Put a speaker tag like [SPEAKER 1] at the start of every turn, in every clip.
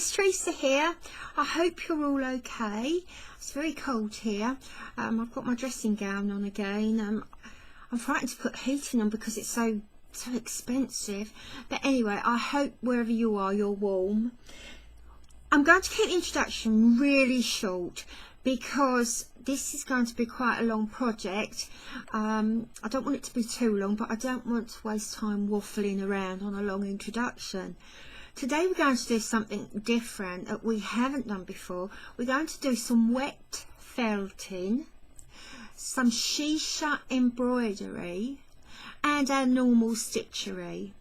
[SPEAKER 1] it's Teresa here. I hope you're all okay. It's very cold here. I've got my dressing gown on again. I'm frightened to put heating on because it's so expensive. But anyway, I hope wherever you are, you're warm. I'm going to keep the introduction really short because this is going to be quite a long project. I don't want it to be too long, but I don't want to waste time waffling around on a long introduction. Today we're going to do something different that we haven't done before. We're going to do some wet felting, some Shisha embroidery and our normal stitchery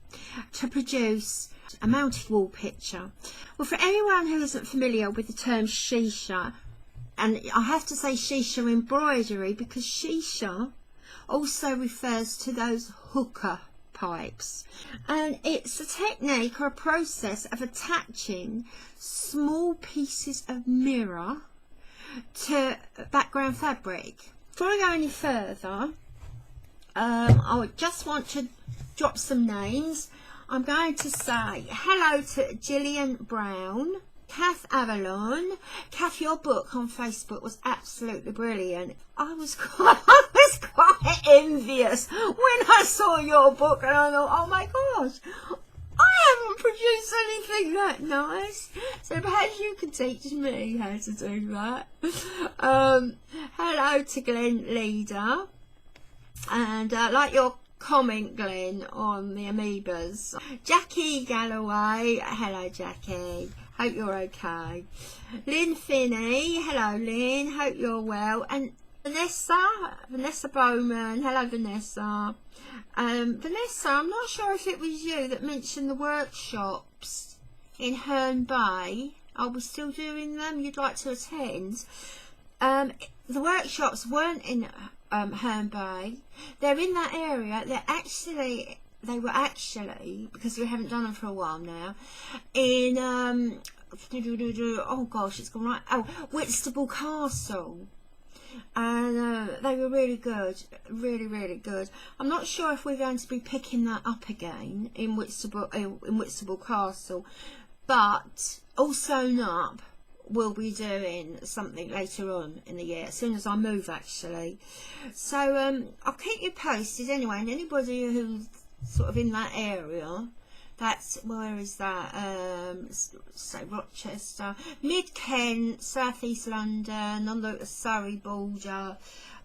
[SPEAKER 1] to produce a mounted wall picture. Well, for anyone who isn't familiar with the term Shisha, and I have to say Shisha embroidery because Shisha also refers to those hookah pipes, and it's a technique or a process of attaching small pieces of mirror to background fabric. Before I go any further, I just want to drop some names. I'm going to say hello to Gillian Brown, Kath Avalon. Kath, your book on Facebook was absolutely brilliant. I was quite envious when I saw your book, and I thought, oh my gosh, I haven't produced anything that nice. So perhaps you can teach me how to do that. Hello to Glenn Leader, and like your comment, Glenn, on the amoebas. Jackie Galloway, hello Jackie, hope you're okay. Lynn Finney, hello Lynn, hope you're well. And Vanessa Bowman, hello Vanessa. Vanessa, I'm not sure if it was you that mentioned the workshops in Herne Bay. Are we still doing them? You'd like to attend? The workshops weren't in Herne Bay. They're in that area. They were actually, because we haven't done them for a while now, in oh gosh, it's gone right. Oh, Whitstable Castle. And they were really good, really good. I'm not sure if we're going to be picking that up again in Whitstable Castle, but All Sewn Up will be doing something later on in the year, as soon as I move actually. So I'll keep you posted anyway, and anybody who's sort of in that area, that's, where is that, say Rochester, Mid Kent, South East London, on the Surrey border,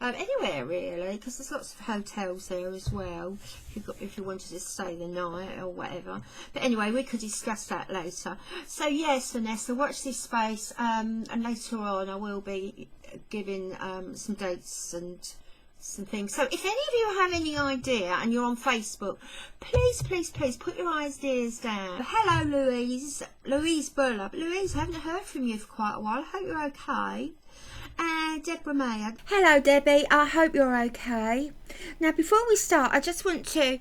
[SPEAKER 1] anywhere really, because there's lots of hotels there as well, if you wanted to stay the night or whatever. But anyway, we could discuss that later. So yes, Vanessa, watch this space, and later on I will be giving some dates and some things. So if any of you have any idea and you're on Facebook, please put your ideas down. Hello Louise Buller. Louise, I haven't heard from you for quite a while. I hope you're okay. And Deborah Mayer. Hello Debbie, I hope you're okay. Now before we start, I just want to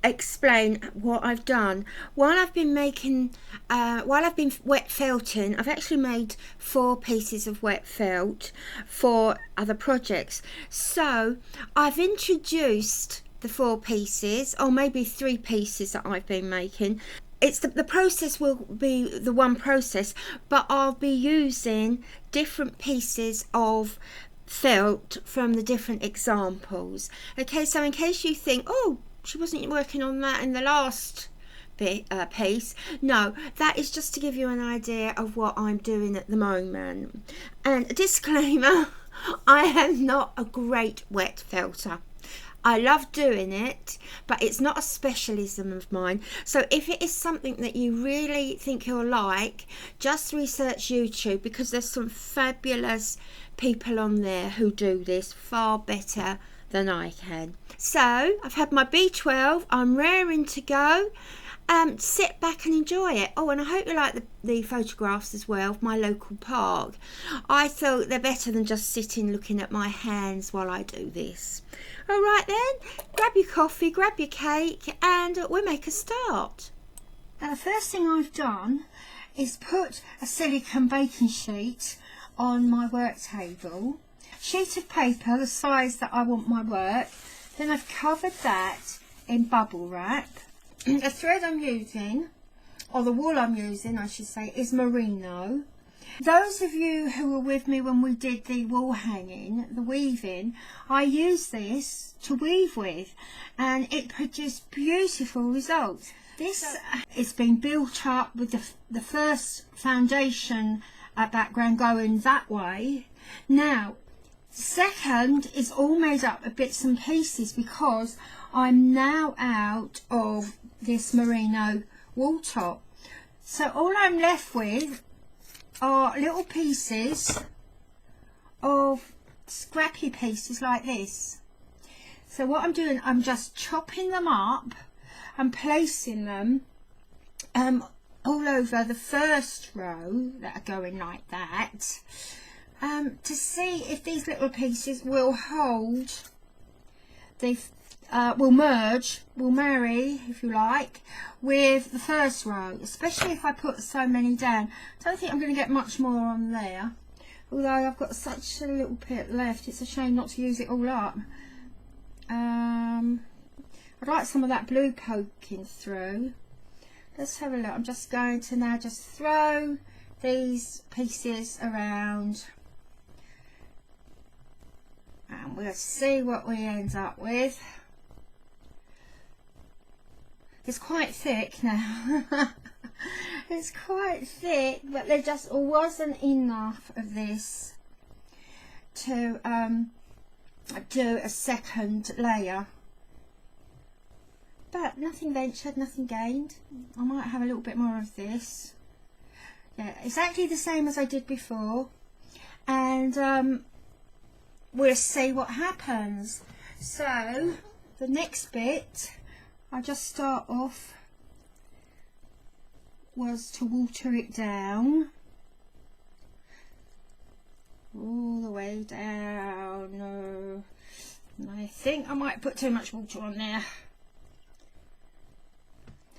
[SPEAKER 1] explain what I've done. While I've been wet felting, I've actually made 4 pieces of wet felt for other projects. So I've introduced the 4 pieces, or maybe 3 pieces that I've been making. It's the process will be the one process, but I'll be using different pieces of felt from the different examples. Okay, so in case you think, oh, she wasn't working on that in the last piece. No, that is just to give you an idea of what I'm doing at the moment. And a disclaimer, I am not a great wet felter. I love doing it, but it's not a specialism of mine. So if it is something that you really think you'll like, just research YouTube, because there's some fabulous people on there who do this far better than I can. So I've had my B12, I'm raring to go. Sit back and enjoy it. Oh, and I hope you like the photographs as well of my local park. I thought they're better than just sitting looking at my hands while I do this. All right then, grab your coffee, grab your cake, and we'll make a start. Now the first thing I've done is put a silicone baking sheet on my work table. Sheet of paper the size that I want my work. Then I've covered that in bubble wrap. The thread I'm using or the wool I'm using I should say, is merino. Those of you who were with me when we did the wall hanging, the weaving, I used this to weave with and it produced beautiful results. This it's been built up with the first foundation background going that way. Now second is all made up of bits and pieces because I'm now out of this merino wool top. So all I'm left with are little pieces of scrappy pieces like this. So what I'm doing, I'm just chopping them up and placing them all over the first row that are going like that, to see if these little pieces will hold, will merge, will marry, if you like, with the first row, especially if I put so many down. I don't think I'm going to get much more on there, although I've got such a little bit left. It's a shame not to use it all up. I'd like some of that blue poking through. Let's have a look. I'm just going to now just throw these pieces around and we'll see what we end up with. It's quite thick now. It's quite thick, but there just wasn't enough of this to do a second layer. But nothing ventured, nothing gained. I might have a little bit more of this. Yeah, exactly the same as I did before. And we'll see what happens. So the next bit I just start off was to water it down all the way down. No, I think I might put too much water on there.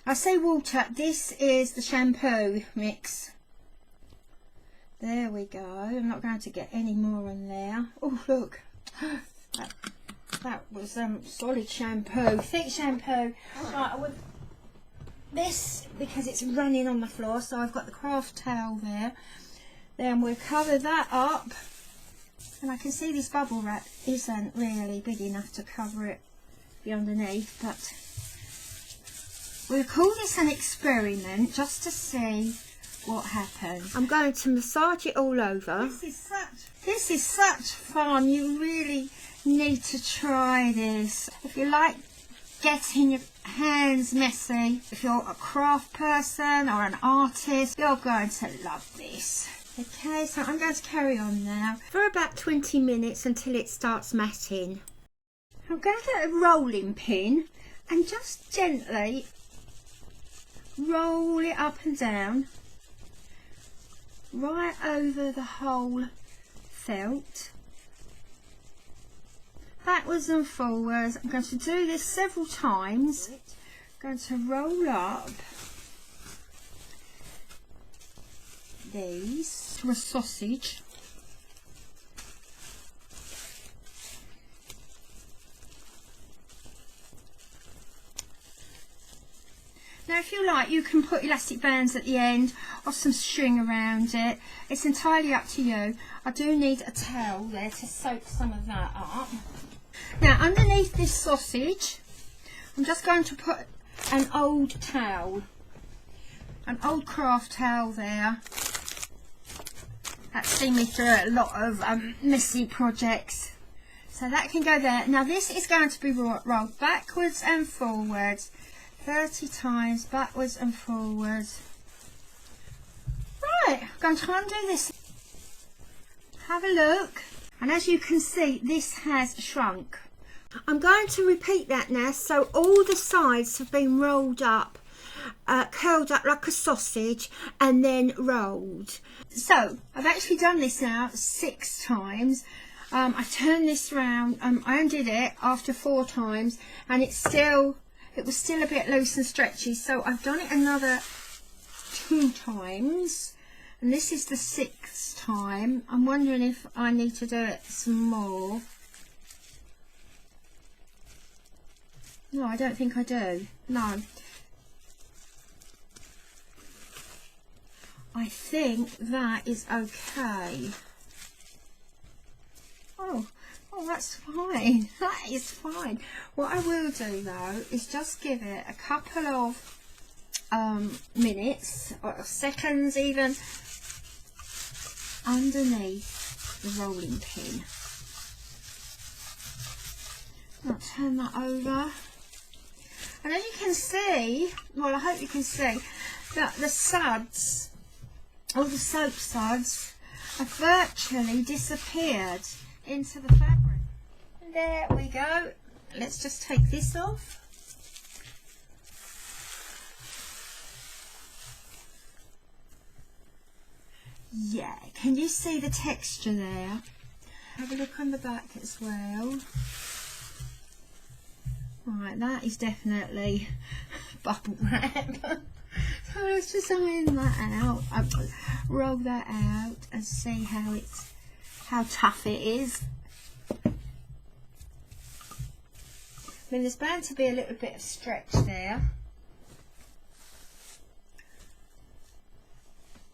[SPEAKER 1] I say water, this is the shampoo mix. There we go. I'm not going to get any more on there. Oh look, that was solid shampoo, thick shampoo. Right, with this, because it's running on the floor, so I've got the craft towel there. Then we'll cover that up, and I can see this bubble wrap isn't really big enough to cover it the underneath, but we'll call this an experiment just to see what happens. I'm going to massage it all over. This is such fun. You really need to try this. If you like getting your hands messy, if you're a craft person or an artist, you're going to love this. Okay, so I'm going to carry on now for about 20 minutes until it starts matting. I'm going to get a rolling pin and just gently roll it up and down right over the whole felt, backwards and forwards. I'm going to do this several times. I'm going to roll up these to a sausage. Now if you like, you can put elastic bands at the end or some string around it. It's entirely up to you. I do need a towel there to soak some of that up. Now underneath this sausage, I'm just going to put an old towel, an old craft towel there. That's seen me through a lot of messy projects. So that can go there. Now this is going to be rolled backwards and forwards 30 times, backwards and forwards. Right, I'm going to try and do this. Have a look. And as you can see, this has shrunk. I'm going to repeat that now, so all the sides have been rolled up, curled up like a sausage and then rolled. So I've actually done this now 6 times. I turned this round, I undid it after 4 times, and it was still a bit loose and stretchy, so I've done it another 2 times, and this is the 6th time. I'm wondering if I need to do it some more. No, I don't think I do. No. I think that is okay. Oh, that's fine. That is fine. What I will do though is just give it a couple of minutes or seconds even underneath the rolling pin. I'll turn that over, and as you can see, well, I hope you can see that the suds, all the soap suds, have virtually disappeared into the fabric. And there we go. Let's just take this off. Yeah, can you see the texture there? Have a look on the back as well. Right, that is definitely bubble wrap. So let's just iron that out, roll that out and see how tough it is. I mean, there's bound to be a little bit of stretch there,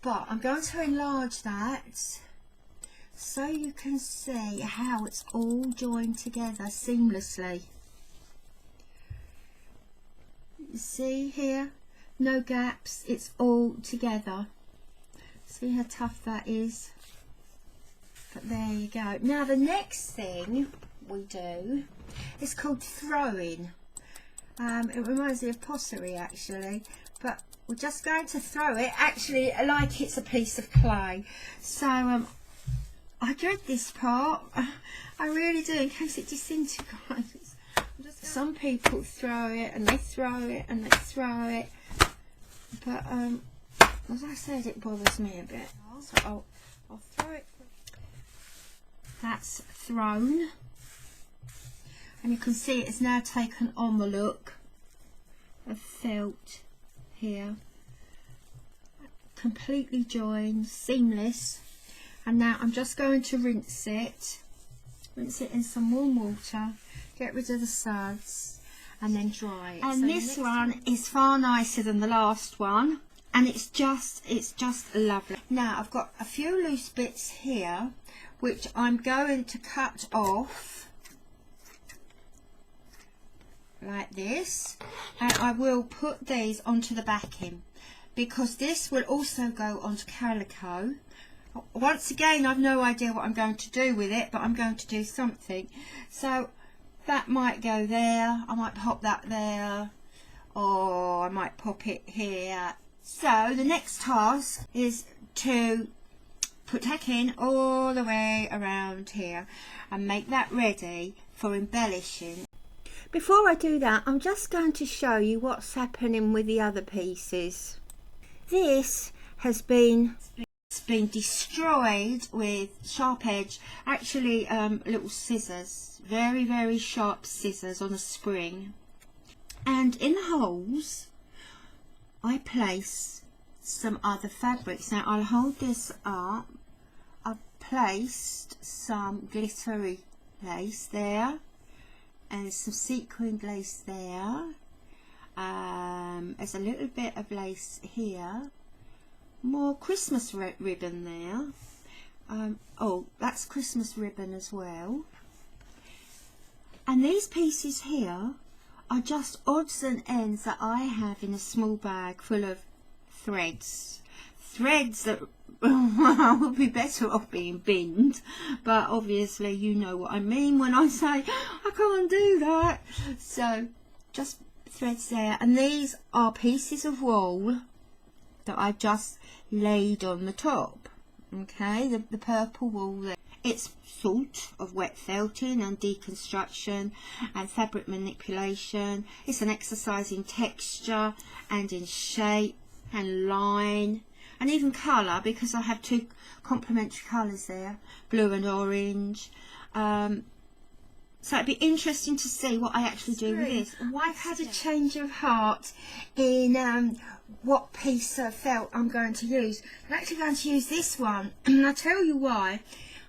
[SPEAKER 1] but I'm going to enlarge that so you can see how it's all joined together seamlessly. You see here, no gaps, it's all together. See how tough that is? But there you go. Now the next thing we do is called throwing. It reminds me of pottery actually, but we're just going to throw it actually like it's a piece of clay. So I dread this part, I really do, in case it disintegrates. Some people throw it and they throw it and they throw it, but as I said, it bothers me a bit. So I'll throw it. That's thrown, and you can see it's now taken on the look of felt here, completely joined, seamless. And now I'm just going to rinse it in some warm water, get rid of the suds, and then dry it. And so this one is far nicer than the last one, and it's just lovely. Now I've got a few loose bits here which I'm going to cut off like this, and I will put these onto the backing because this will also go onto calico. Once again, I've no idea what I'm going to do with it, but I'm going to do something. So that might go there, I might pop that there, or I might pop it here. So the next task is to put tacking all the way around here and make that ready for embellishing. Before I do that, I'm just going to show you what's happening with the other pieces. This has been destroyed with sharp edge, actually little scissors, very sharp scissors on a spring, and in the holes I place some other fabrics. Now I'll hold this up. I've placed some glittery lace there and some sequined lace there. There's a little bit of lace here, more Christmas ribbon there. Oh, that's Christmas ribbon as well. And these pieces here are just odds and ends that I have in a small bag full of threads that would be better off being binned, but obviously you know what I mean when I say I can't do that. So just threads there, and these are pieces of wool that I've just laid on the top. Okay, the purple wool there. It's sort of wet felting and deconstruction and fabric manipulation. It's an exercise in texture and in shape and line and even colour, because I have two complementary colours there, blue and orange. So it'd be interesting to see what I actually do with this. I've had a change of heart in what piece of felt I'm going to use. I'm actually going to use this one, and I'll tell you why.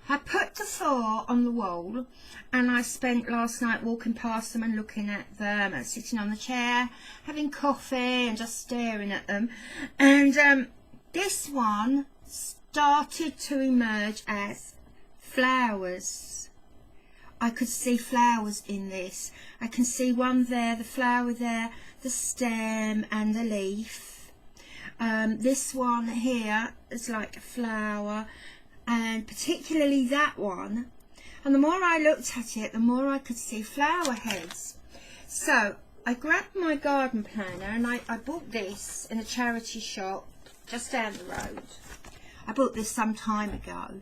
[SPEAKER 1] I put the 4 on the wall, and I spent last night walking past them and looking at them and sitting on the chair, having coffee and just staring at them. And this one started to emerge as flowers. I could see flowers in this. I can see one there, the flower there, the stem and the leaf. This one here is like a flower, and particularly that one. And the more I looked at it, the more I could see flower heads. So I grabbed my garden planner, and I bought this in a charity shop just down the road. I bought this some time ago,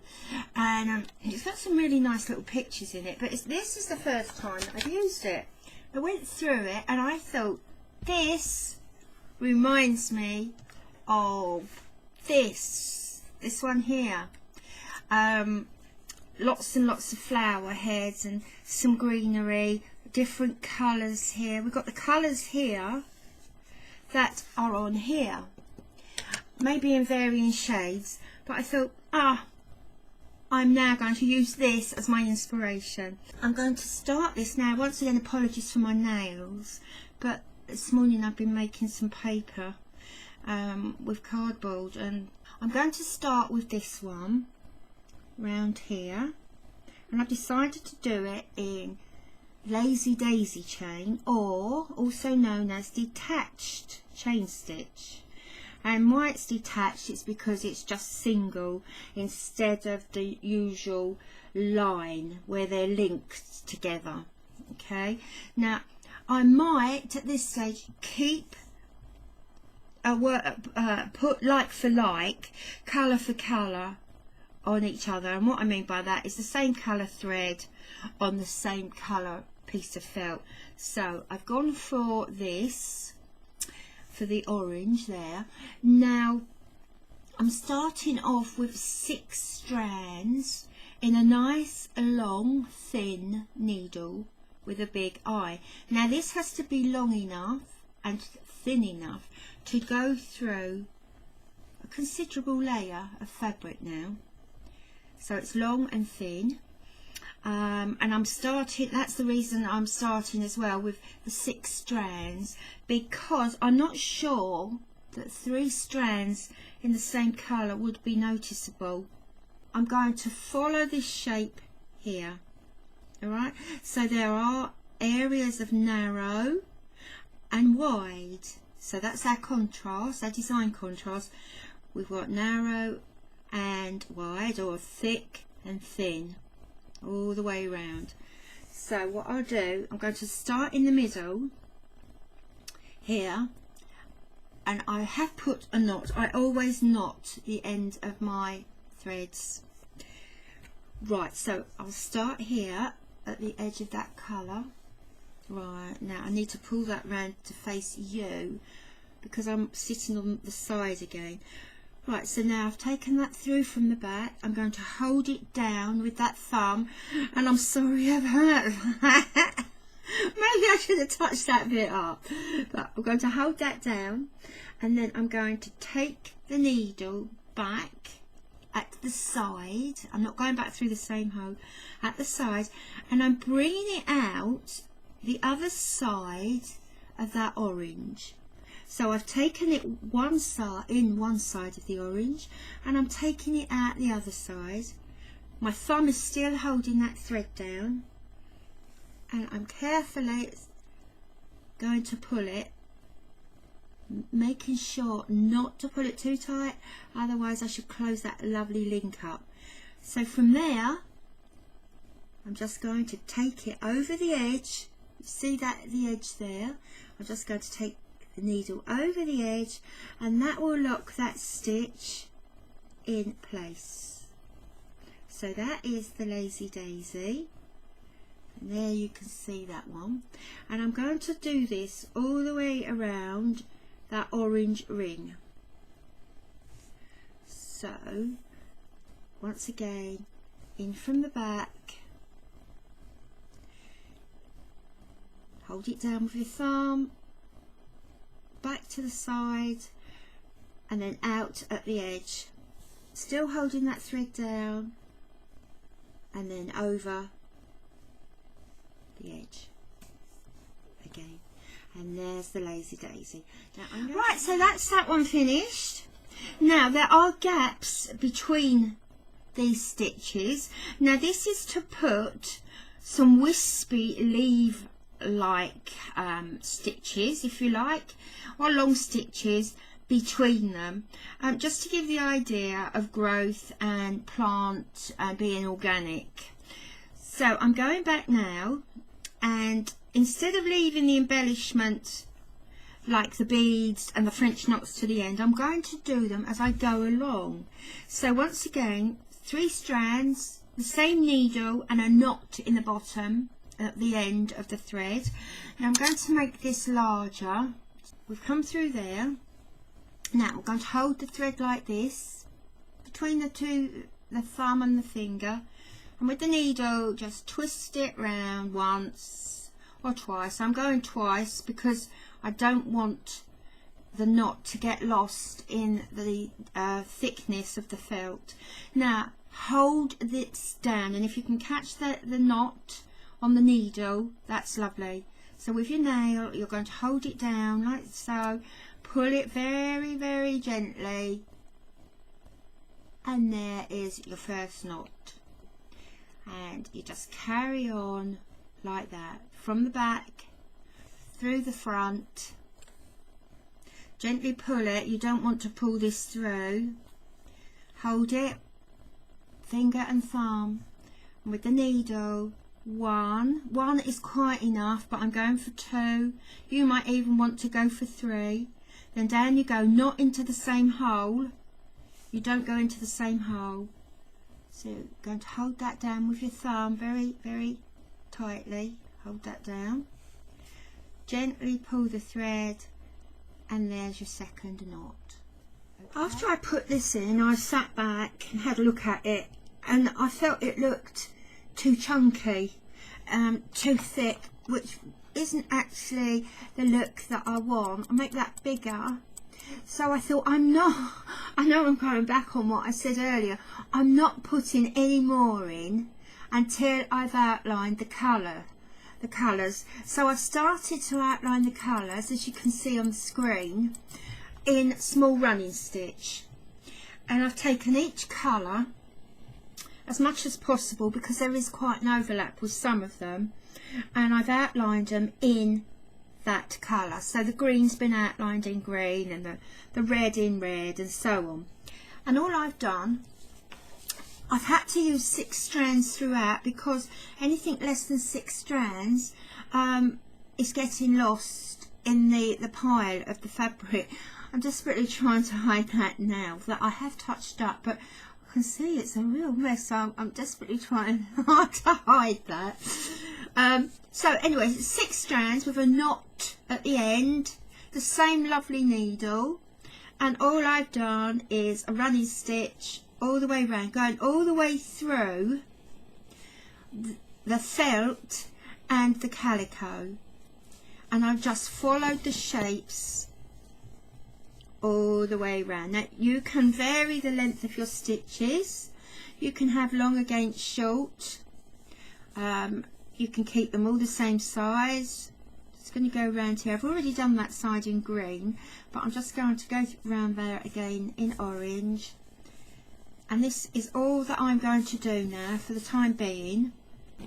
[SPEAKER 1] and it's got some really nice little pictures in it, but this is the first time that I've used it. I went through it and I thought, this reminds me of this one here. Lots and lots of flower heads and some greenery, different colours here. We've got the colours here that are on here, maybe in varying shades, but I thought, I'm now going to use this as my inspiration. I'm going to start this now. Once again, apologies for my nails, but this morning I've been making some paper with cardboard, and I'm going to start with this one round here, and I've decided to do it in lazy daisy chain, or also known as detached chain stitch. And why it's detached is because it's just single instead of the usual line where they're linked together. Okay, now I might at this stage keep put like for like, colour for colour on each other, and what I mean by that is the same colour thread on the same colour piece of felt. So I've gone for this, for the orange there. Now I'm starting off with 6 strands in a nice long thin needle with a big eye. Now this has to be long enough and thin enough to go through a considerable layer of fabric now. So it's long and thin, and I'm starting, that's the reason I'm starting as well with the 6 strands, because I'm not sure that 3 strands in the same colour would be noticeable. I'm going to follow this shape here. Alright, so there are areas of narrow and wide, so that's our contrast, our design contrast. We've got narrow and wide, or thick and thin, all the way around. So what I'll do, I'm going to start in the middle here, and I have put a knot. I always knot the end of my threads. Right, so I'll start here at the edge of that colour. Right, now I need to pull that round to face you because I'm sitting on the side again. Right, so now I've taken that through from the back. I'm going to hold it down with that thumb, and I'm sorry about that. Maybe I should have touched that bit up, but I'm going to hold that down, and then I'm going to take the needle back at the side. I'm not going back through the same hole, at the side, and I'm bringing it out the other side of that orange. So I've taken it one side of the orange, and I'm taking it out the other side. My thumb is still holding that thread down, and I'm carefully going to pull it, making sure not to pull it too tight, otherwise I should close that lovely link up. So from there, I'm just going to take it over the edge. You see that the edge there? I'm just going to take the needle over the edge, and that will lock that stitch in place. So that is the Lazy Daisy, and there you can see that one, and I'm going to do this all the way around that orange ring. So once again, in from the back, hold it down with your thumb, back to the side, and then out at the edge, still holding that thread down, and then over the edge again. And there's the Lazy Daisy. Now right, so that's that one finished. Now there are gaps between these stitches. Now this is to put some wispy leaf like stitches, if you like, or long stitches between them, just to give the idea of growth and plant being organic. So I'm going back now, and instead of leaving the embellishment like the beads and the French knots to the end, I'm going to do them as I go along. So once again, 3 strands, the same needle and a knot in the bottom at the end of the thread. Now I'm going to make this larger. We've come through there. Now we're going to hold the thread like this between the thumb and the finger, and with the needle just twist it round once or twice. I'm going twice because I don't want the knot to get lost in the thickness of the felt. Now hold this down, and if you can catch the knot on the needle, that's lovely. So with your nail you're going to hold it down like so, pull it very, very gently, and there is your first knot. And you just carry on like that from the back through the front. Gently pull it, you don't want to pull this through. Hold it, finger and thumb, and with the needle, one is quite enough, but I'm going for 2. You might even want to go for 3. Then down you go, not into the same hole. You don't go into the same hole. So you're going to hold that down with your thumb very, very tightly. Hold that down. Gently pull the thread, and there's your second knot. Okay. After I put this in, I sat back and had a look at it, and I felt it looked too chunky, too thick, which isn't actually the look that I want. I'll make that bigger. So I thought, I know I'm going back on what I said earlier, I'm not putting any more in until I've outlined the colours. So I started to outline the colours, as you can see on the screen, in small running stitch, and I've taken each colour as much as possible because there is quite an overlap with some of them, and I've outlined them in that colour. So the green's been outlined in green, and the red in red, and so on. And all I've done, I've had to use 6 strands throughout, because anything less than 6 strands is getting lost in the pile of the fabric. I'm desperately trying to hide that now that I have touched up, but I can see it's a real mess, so I'm desperately trying hard to hide that. So anyway, 6 strands with a knot at the end, the same lovely needle, and all I've done is a running stitch all the way around, going all the way through the felt and the calico, and I've just followed the shapes all the way around. Now you can vary the length of your stitches, you can have long against short, you can keep them all the same size. Just going to go around here. I've already done that side in green, but I'm just going to go around there again in orange, and this is all that I'm going to do now for the time being.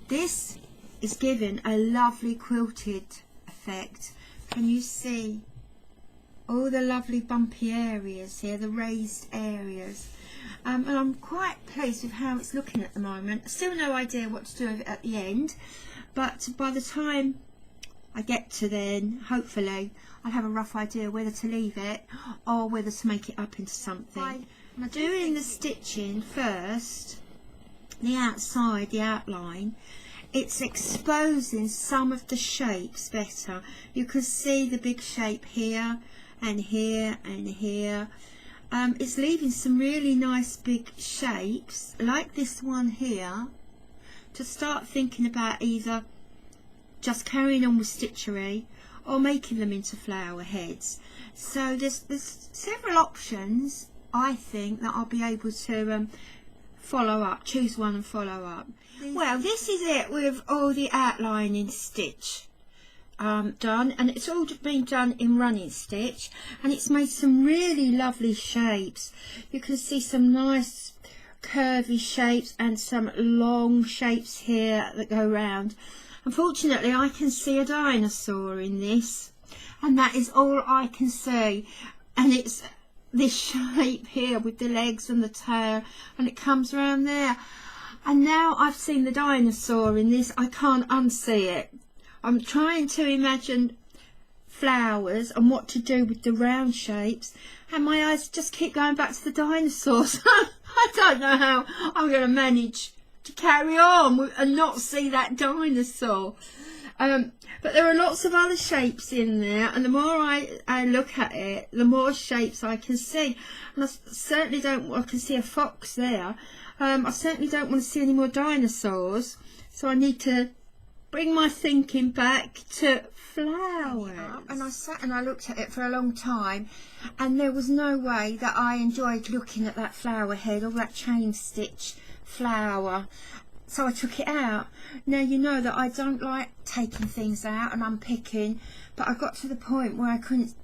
[SPEAKER 1] This is giving a lovely quilted effect. Can you see all the lovely bumpy areas here, the raised areas? And I'm quite pleased with how it's looking at the moment. Still no idea what to do with it at the end, but by the time I get to then, hopefully I'll have a rough idea whether to leave it or whether to make it up into something. I'm doing the stitching first, the outside, the outline. It's exposing some of the shapes better. You can see the big shape here and here and here. It's leaving some really nice big shapes like this one here, to start thinking about either just carrying on with stitchery or making them into flower heads. So there's several options, I think, that I'll be able to follow up, choose one and follow up. Well, this is it with all the outlining stitch done, and it's all been done in running stitch, and it's made some really lovely shapes. You can see some nice curvy shapes and some long shapes here that go round. Unfortunately, I can see a dinosaur in this, and that is all I can see, and it's this shape here with the legs and the tail, and it comes around there. And now I've seen the dinosaur in this, I can't unsee it. I'm trying to imagine flowers and what to do with the round shapes, and my eyes just keep going back to the dinosaurs. I don't know how I'm going to manage to carry on and not see that dinosaur. But there are lots of other shapes in there, and the more I look at it, the more shapes I can see. And I certainly don't, I can see a fox there. I certainly don't want to see any more dinosaurs, so I need to bring my thinking back to flowers. And I sat and I looked at it for a long time, and there was no way that I enjoyed looking at that flower head or that chain stitch flower. So I took it out. Now you know that I don't like taking things out and unpicking, but I got to the point where I couldn't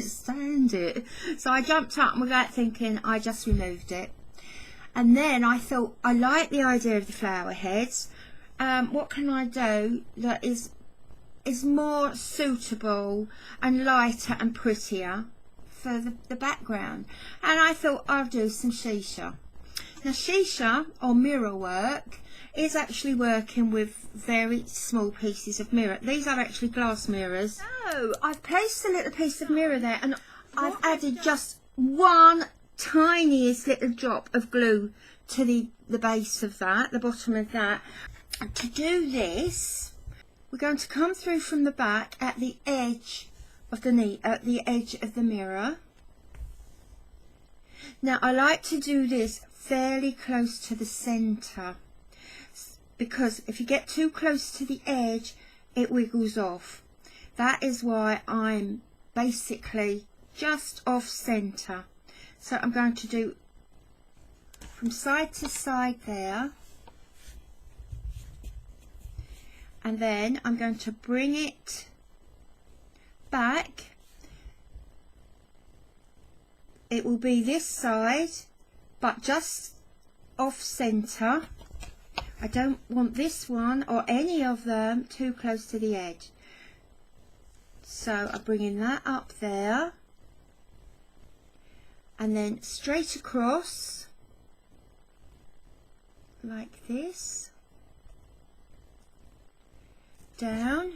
[SPEAKER 1] stand it. So I jumped up and without thinking I just removed it. And then I thought, I like the idea of the flower heads. What can I do that is more suitable and lighter and prettier for the background? And I thought I'll do some Shisha. Now Shisha, or mirror work, is actually working with very small pieces of mirror. These are actually glass mirrors. So I've placed a little piece of mirror there, and I've added just one tiniest little drop of glue to the base of that, the bottom of that. And to do this, we're going to come through from the back at the edge of the edge of the mirror. Now I like to do this fairly close to the center, because if you get too close to the edge it wiggles off. That is why I'm basically just off center. So I'm going to do from side to side there, and then I'm going to bring it back. It will be this side, but just off center. I don't want this one or any of them too close to the edge. So I'm bringing that up there, and then straight across like this, down,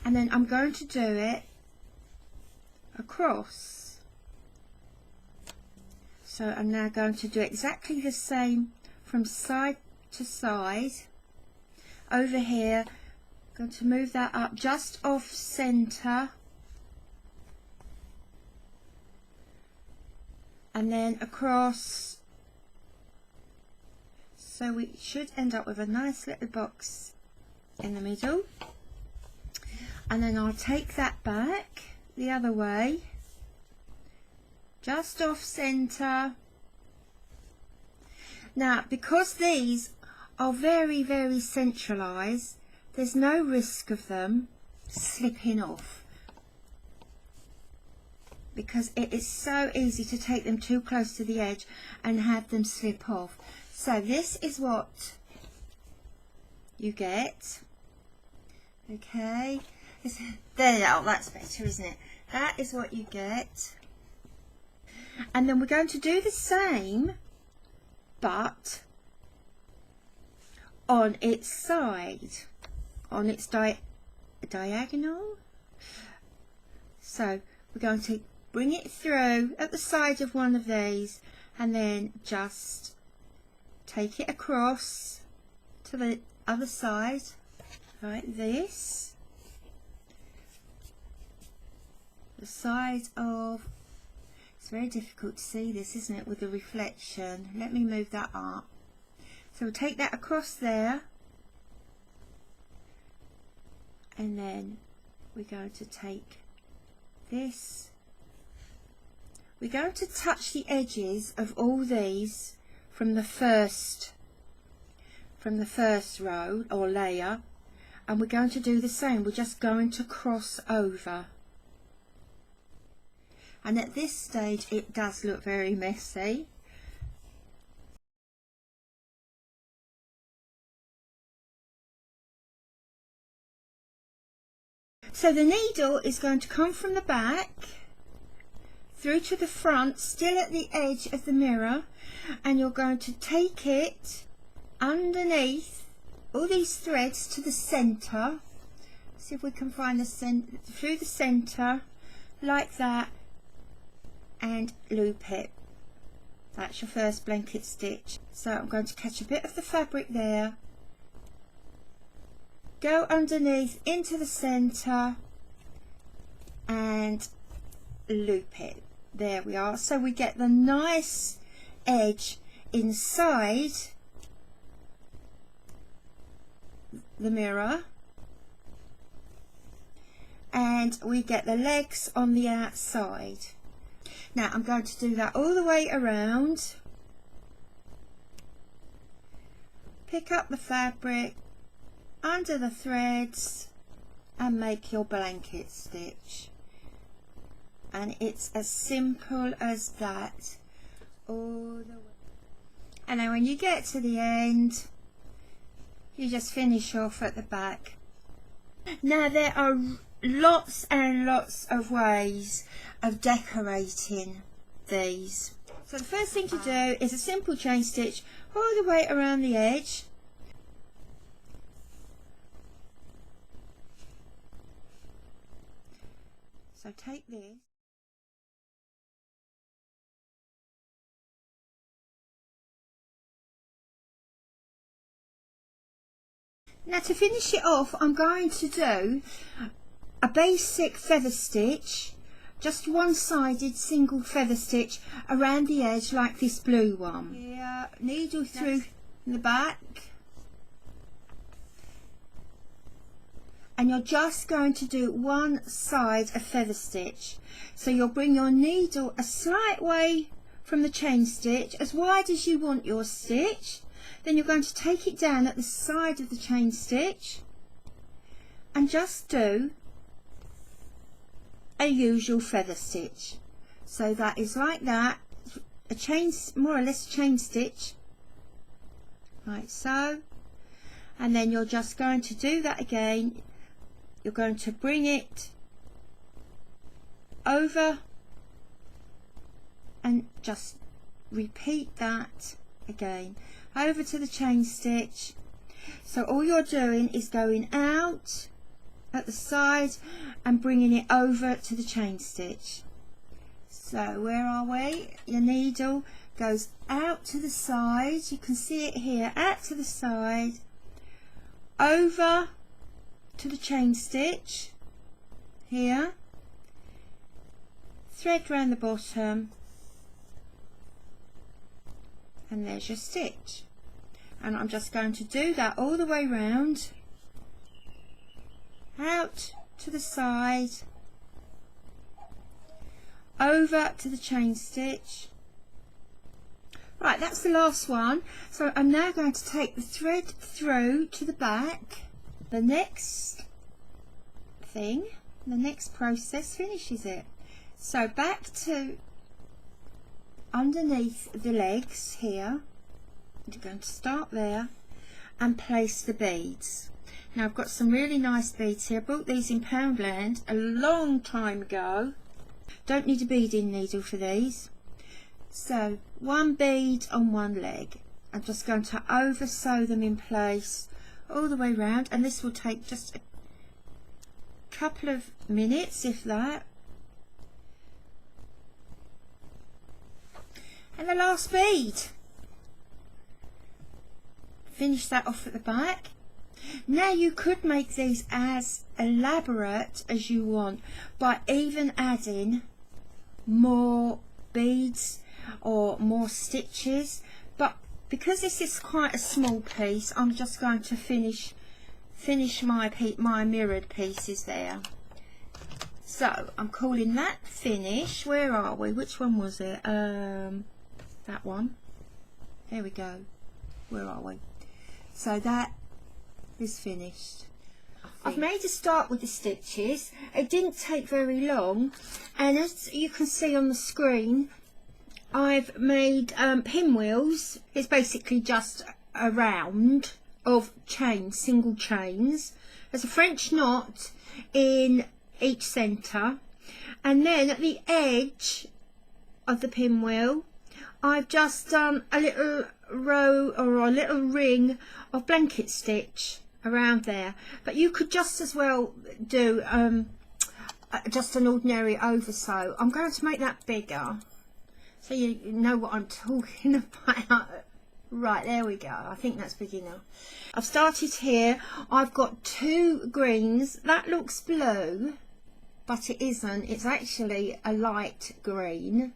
[SPEAKER 1] and then I'm going to do it across. So I'm now going to do exactly the same from side to side. Over here, I'm going to move that up just off center, and then across. So we should end up with a nice little box in the middle, and then I'll take that back the other way, just off center. Now because these are very, very centralized, there's no risk of them slipping off, because it is so easy to take them too close to the edge and have them slip off. So this is what you get. Okay, there, oh, that's better, isn't it? That is what you get. And then we're going to do the same, but on its side, on its diagonal. So we're going to bring it through at the side of one of these, and then just take it across to the other side like this. The side of, it's very difficult to see this, isn't it, with the reflection. Let me move that up. So we'll take that across there, and then we're going to take this. We're going to touch the edges of all these from the first row or layer, and we're going to do the same. We're just going to cross over, and at this stage it does look very messy. So the needle is going to come from the back through to the front, still at the edge of the mirror, and you're going to take it underneath all these threads to the center. See if we can find the center, through the center like that, and loop it. That's your first blanket stitch. So I'm going to catch a bit of the fabric there, go underneath into the center and loop it. There we are. So we get the nice edge inside the mirror, and we get the legs on the outside. Now I'm going to do that all the way around. Pick up the fabric under the threads and make your blanket stitch, and it's as simple as that all the way. And then when you get to the end, you just finish off at the back. Now there are lots and lots of ways of decorating these. So the first thing to do is a simple chain stitch all the way around the edge. So take this, now to finish it off I'm going to do a basic feather stitch, just one-sided single feather stitch around the edge like this blue one. Yeah, needle through the back, and you're just going to do one side of feather stitch. So you'll bring your needle a slight way from the chain stitch, as wide as you want your stitch. Then you're going to take it down at the side of the chain stitch and just do a usual feather stitch. So that is like that, a chain, more or less chain stitch, like so. And then you're just going to do that again. You're going to bring it over and just repeat that again over to the chain stitch. So all you're doing is going out at the side and bringing it over to the chain stitch. So where are we? Your needle goes out to the side, you can see it here, out to the side, over to the chain stitch here, thread round the bottom, and there's your stitch. And I'm just going to do that all the way round, out to the side, over to the chain stitch. Right, that's the last one. So I'm now going to take the thread through to the back. The next thing, the next process finishes it. So back to underneath the legs here, you're going to start there and place the beads. Now I've got some really nice beads here. I bought these in Poundland a long time ago. Don't need a beading needle for these. So one bead on one leg. I'm just going to over sew them in place all the way round, and this will take just a couple of minutes, if that. And the last bead. Finish that off at the back. Now you could make these as elaborate as you want by even adding more beads or more stitches, but because this is quite a small piece, I'm just going to finish my mirrored pieces there. So I'm calling that finish. Where are we? Which one was it? That one. There we go. Where are we? So that is finished. I've made a start with the stitches. It didn't take very long, and as you can see on the screen, I've made pinwheels. It's basically just a round of chains, single chains. There's a French knot in each centre, and then at the edge of the pinwheel I've just done a little row or a little ring of blanket stitch around there, but you could just as well do just an ordinary oversew. I'm going to make that bigger so you know what I'm talking about. Right, there we go. I think that's big enough. I've started here. I've got 2 greens. That looks blue, but it isn't. It's actually a light green.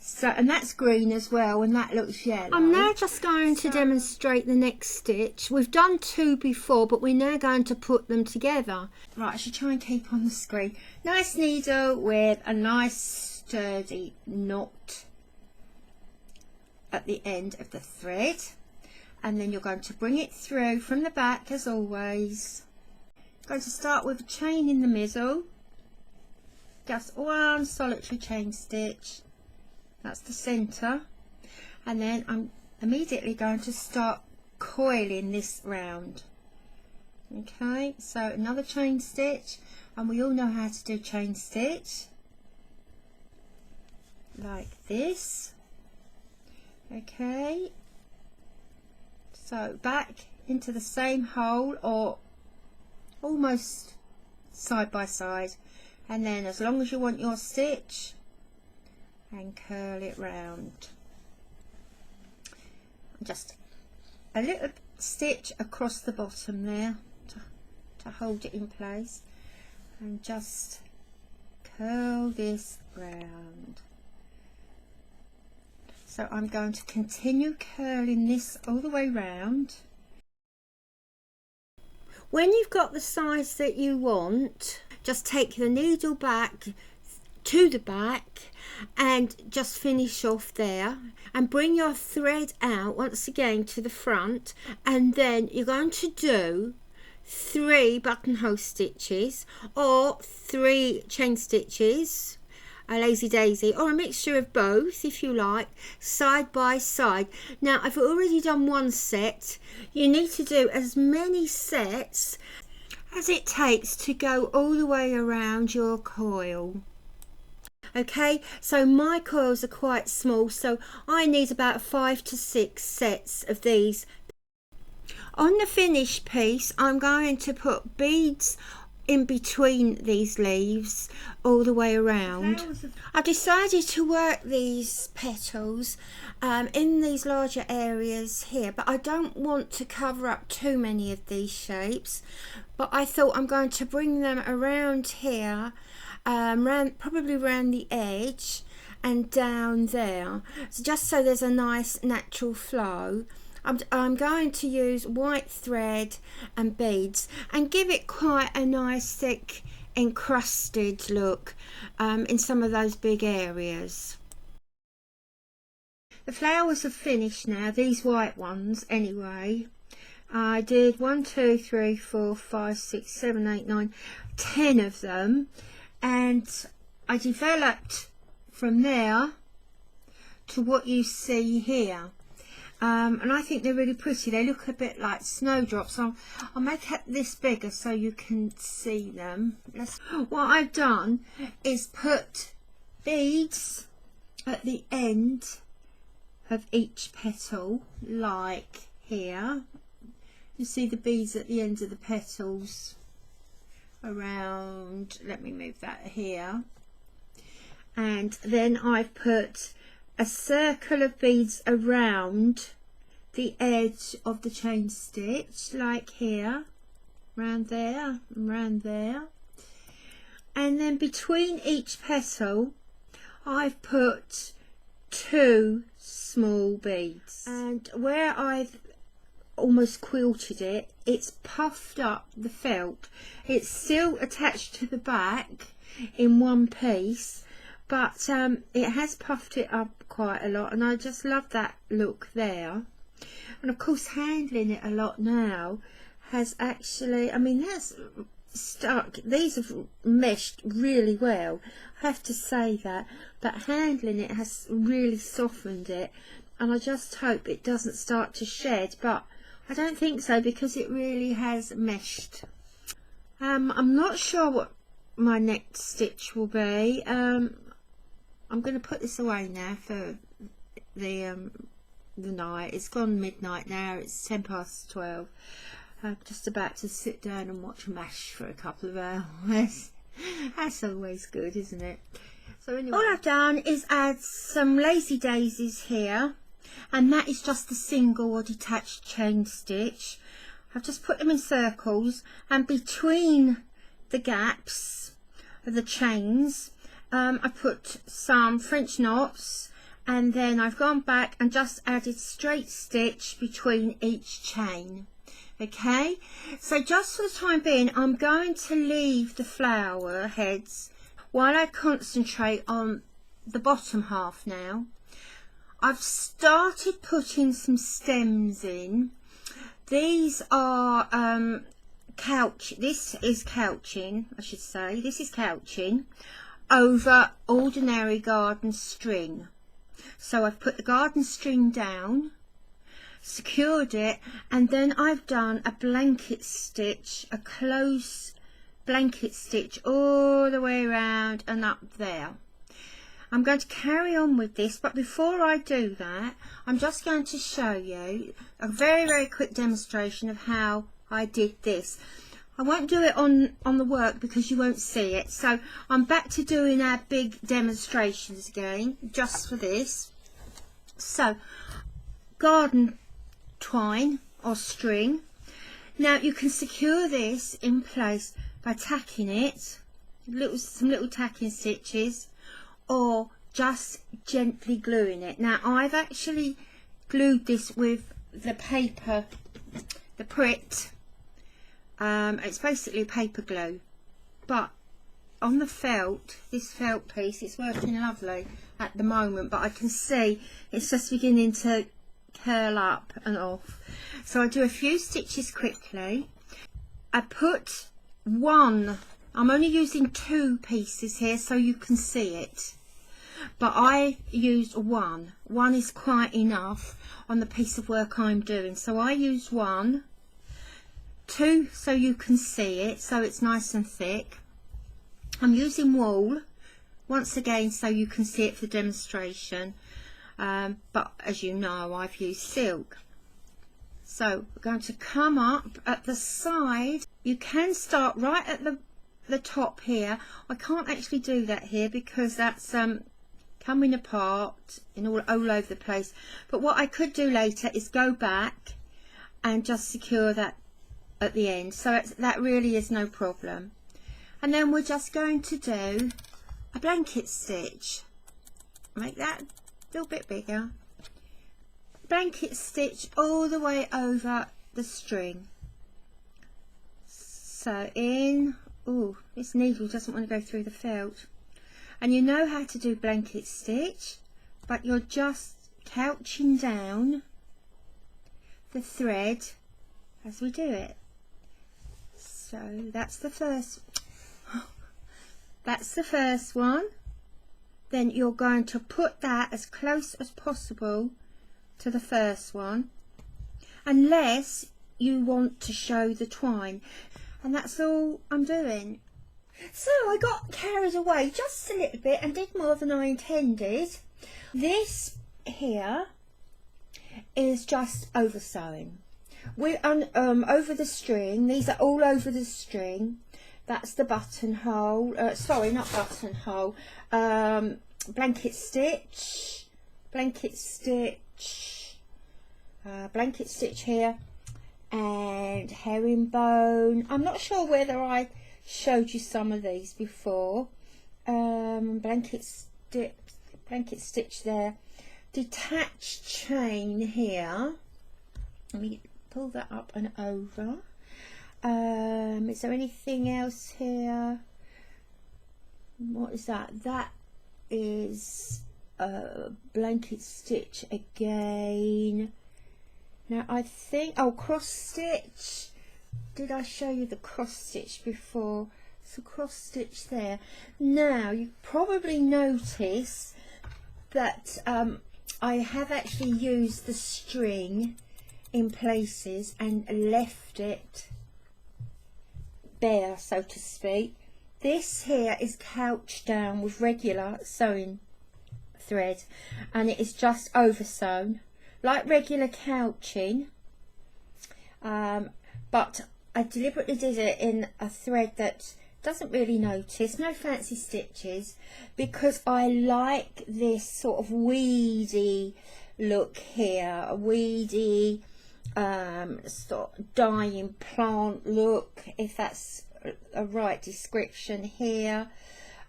[SPEAKER 1] So, and that's green as well, and that looks yellow. I'm now just going to demonstrate the next stitch. We've done 2 before, but we're now going to put them together. Right, I should try and keep on the screen. Nice needle with a nice sturdy knot at the end of the thread, and then you're going to bring it through from the back as always. Going to start with a chain in the middle, just 1 solitary chain stitch. That's the center, and then I'm immediately going to start coiling this round. Okay, so another chain stitch, and we all know how to do chain stitch like this. Okay, so back into the same hole or almost side by side, and then as long as you want your stitch, and curl it round. Just a little stitch across the bottom there to hold it in place, and just curl this round. So I'm going to continue curling this all the way round. When you've got the size that you want, just take the needle back to the back and just finish off there, and bring your thread out once again to the front, and then you're going to do 3 buttonhole stitches or 3 chain stitches, a lazy daisy, or a mixture of both if you like, side by side. Now I've already done 1 set. You need to do as many sets as it takes to go all the way around your coil. Okay, so my coils are quite small, so I need about 5 to 6 sets of these. On the finished piece, I'm going to put beads in between these leaves all the way around. I decided to work these petals in these larger areas here, but I don't want to cover up too many of these shapes, but I thought I'm going to bring them around here, probably around the edge and down there, so just so there's a nice natural flow. I'm going to use white thread and beads and give it quite a nice thick encrusted look in some of those big areas. The flowers are finished now, these white ones anyway. I did 1, 2, 3, 4, 5, 6, 7, 8, 9, 10 of them, and I developed from there to what you see here. And I think they're really pretty. They look a bit like snowdrops. I'll make it this bigger so you can see them. What I've done is put beads at the end of each petal, like here. You see the beads at the end of the petals around, let me move that here, and then I've put a circle of beads around the edge of the chain stitch, like here, round there and round there, and then between each petal I've put 2 small beads, and where I've almost quilted it, it's puffed up the felt. It's still attached to the back in one piece, but it has puffed it up quite a lot, and I just love that look there. And of course, handling it a lot now has actually, I mean, that's stuck. These have meshed really well, I have to say that, but handling it has really softened it, and I just hope it doesn't start to shed, but I don't think so because it really has meshed. I'm not sure what my next stitch will be. I'm going to put this away now for the night. It's gone midnight now, it's 12:10. I'm just about to sit down and watch MASH for a couple of hours. That's always good, isn't it? So anyway, all I've done is add some lazy daisies here, and that is just a single or detached chain stitch. I've just put them in circles, and between the gaps of the chains I put some French knots, and then I've gone back and just added straight stitch between each chain. Okay, so just for the time being I'm going to leave the flower heads while I concentrate on the bottom half now. I've started putting some stems in. These are this is couching, I should say. This is couching over ordinary garden string. So I've put the garden string down, secured it, and then I've done a blanket stitch, a close blanket stitch all the way around and up there. I'm going to carry on with this, but before I do that, I'm just going to show you a very quick demonstration of how I did this. I won't do it on the work because you won't see it, so I'm back to doing our big demonstrations again just for this. So garden twine or string. Now you can secure this in place by tacking it, some little tacking stitches, or just gently gluing it. Now I've actually glued this with the paper, the Pritt. It's basically paper glue, but on the felt, this felt piece, it's working lovely at the moment, but I can see it's just beginning to curl up and off. So I do a few stitches quickly. I put one, I'm only using 2 pieces here so you can see it, but I used one is quite enough on the piece of work I'm doing. So I use 1, 2 so you can see it, so it's nice and thick. I'm using wool once again so you can see it for demonstration, but as you know I've used silk. So we're going to come up at the side. You can start right at the top here. I can't actually do that here because that's coming apart and all over the place, but what I could do later is go back and just secure that at the end, so that really is no problem. And then we're just going to do a blanket stitch, make that a little bit bigger, blanket stitch all the way over the string. So in, oh, this needle doesn't want to go through the felt, and you know how to do blanket stitch, but you're just couching down the thread as we do it. So that's the first one. Then you're going to put that as close as possible to the first one, unless you want to show the twine, and that's all I'm doing. So I got carried away just a little bit and did more than I intended. This here is just over sewing. We're over the string. These are all over the string. That's the buttonhole, sorry, not buttonhole, blanket stitch, blanket stitch, blanket stitch here, and herringbone. I'm not sure whether I showed you some of these before. Blanket stitch there, detached chain here. Let me pull that up and over. Is there anything else here? What is that? That is a blanket stitch again. Now I think, oh, cross stitch, did I show you the cross stitch before? It's a cross stitch there. Now you probably notice that I have actually used the string in places and left it bare, so to speak. This here is couched down with regular sewing thread, and it is just over sewn like regular couching, but I deliberately did it in a thread that doesn't really notice, no fancy stitches, because I like this sort of weedy look here, a weedy sort of dying plant look, if that's a right description here.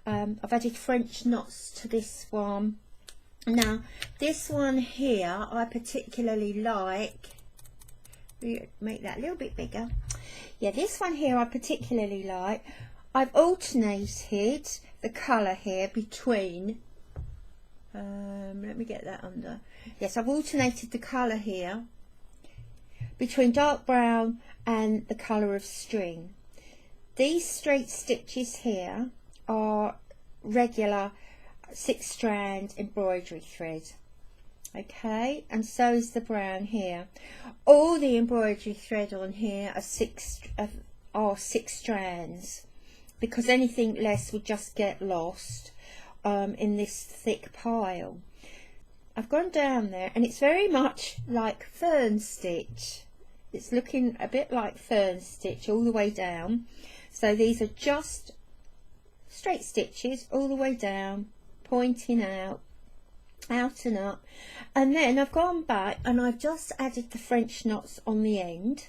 [SPEAKER 1] I've added French knots to this one. Now this one here I particularly like. Make that a little bit bigger. Yeah, this one here I particularly like. I've alternated the colour here between let me get that under. Yes, I've alternated the colour here between dark brown and the colour of string. These straight stitches here are regular 6-strand embroidery thread, okay, and so is the brown here. All the embroidery thread on here are 6 strands, because anything less would just get lost in this thick pile. I've gone down there and it's very much like fern stitch. It's looking a bit like fern stitch all the way down. So these are just straight stitches all the way down, pointing out and up. And then I've gone back and I've just added the French knots on the end.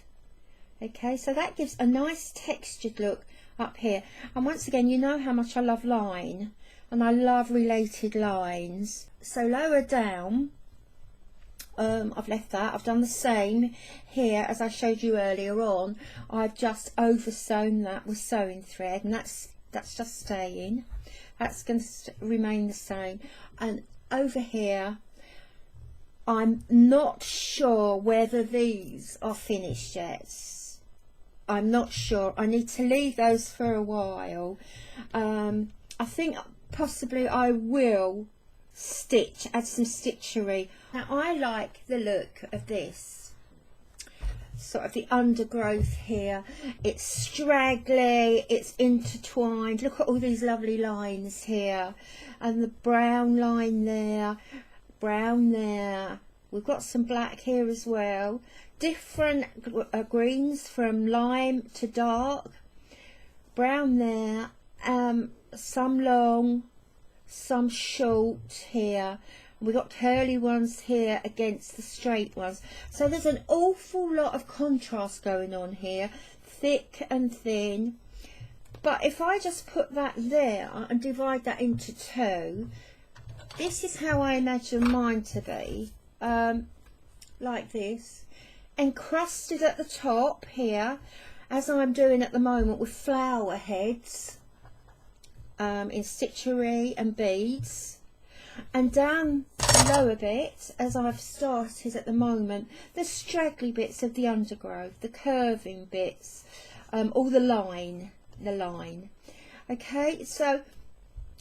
[SPEAKER 1] Okay, so that gives a nice textured look up here. And once again, you know how much I love line, and I love related lines. So lower down, I've left that. I've done the same here as I showed you earlier on. I've just over sewn that with sewing thread, and that's just staying. That's going to remain the same. And over here, I'm not sure whether these are finished yet. I'm not sure. I need to leave those for a while. I think possibly I will add some stitchery. Now I like the look of this, sort of the undergrowth here. It's straggly, it's intertwined. Look at all these lovely lines here, and the brown line there, brown there. We've got some black here as well. Different greens from lime to dark. Brown there, some long, some short here. We've got curly ones here against the straight ones. So there's an awful lot of contrast going on here, thick and thin. But if I just put that there and divide that into two, this is how I imagine mine to be, like this, encrusted at the top here, as I'm doing at the moment with flower heads in stitchery and beads, and down below a bit, as I've started at the moment, the straggly bits of the undergrowth, the curving bits, all the line. Okay, so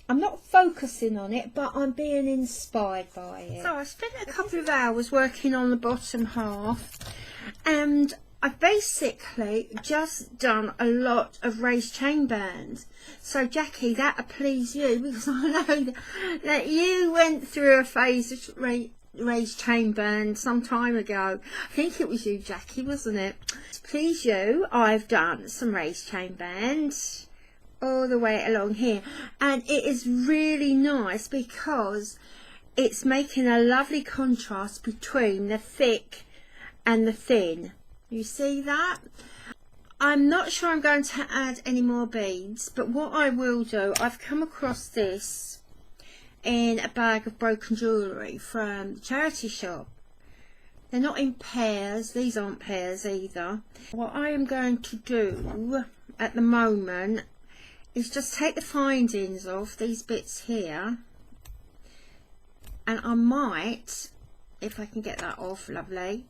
[SPEAKER 1] I'm not focusing on it, but I'm being inspired by it. So I spent a couple of hours working on the bottom half, and I've basically just done a lot of raised chain bands. So Jackie, that'll please you, because I know that you went through a phase of raised chain band some time ago. I think it was you, Jackie, wasn't it? To please you, I've done some raised chain bands all the way along here, and it is really nice because it's making a lovely contrast between the thick and the thin. You see that? I'm not sure I'm going to add any more beads, but what I will do, I've come across this in a bag of broken jewellery from the charity shop. They're not in pairs, these aren't pairs either. What I am going to do at the moment is just take the findings off these bits here, and I might, if I can get that off, lovely,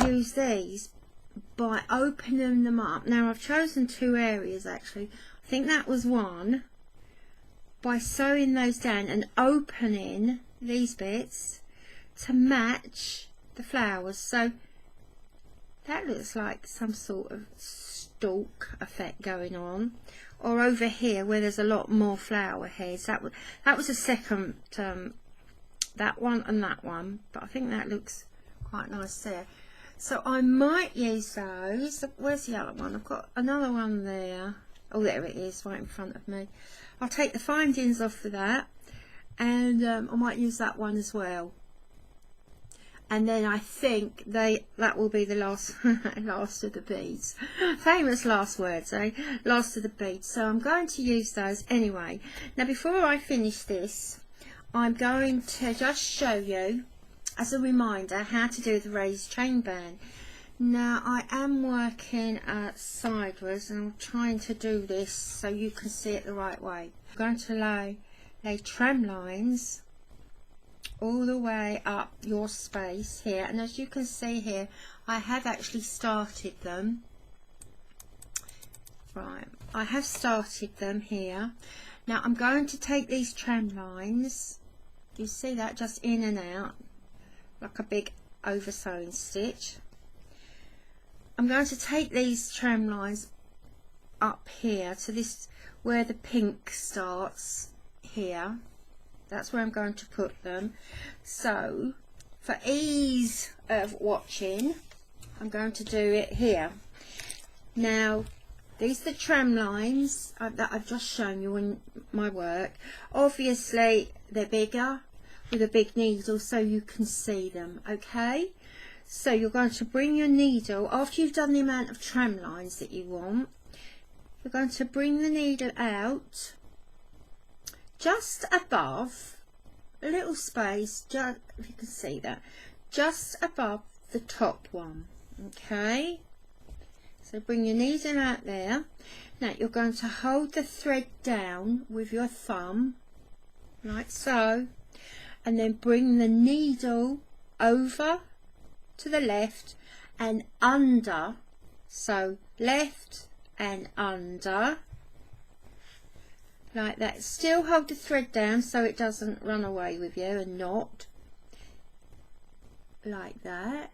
[SPEAKER 1] use these, by opening them up. Now I've chosen 2 areas actually. I think that was one. By sewing those down and opening these bits to match the flowers. So that looks like some sort of stalk effect going on. Or over here where there's a lot more flower heads. That was a second, that one and that one. But I think that looks quite nice there. So I might use those. Where's the other one? I've got another one there. Oh, there it is, right in front of me. I'll take the findings off for that, and I might use that one as well. And then I think that will be the last last of the beads. Famous last words, eh? Last of the beads. So I'm going to use those anyway. Now before I finish this, I'm going to just show you, as a reminder, how to do the raised chain band. Now I am working sideways, and I'm trying to do this so you can see it the right way. I'm going to lay tram lines all the way up your space here, and as you can see here, I have actually started them. Right, I have started them here. Now I'm going to take these tram lines, you see that, just in and out like a big over sewing stitch. I'm going to take these tram lines up here to this, where the pink starts here. That's where I'm going to put them. So for ease of watching, I'm going to do it here. Now these are the tram lines that I've just shown you in my work. Obviously they're bigger with a big needle so you can see them, okay? So you're going to bring your needle, after you've done the amount of tram lines that you want, you're going to bring the needle out just above, a little space, just, if you can see that, just above the top one, okay? So bring your needle out there. Now you're going to hold the thread down with your thumb, like so, and then bring the needle over to the left and under, so left and under, like that. Still hold the thread down so it doesn't run away with you and not, like that.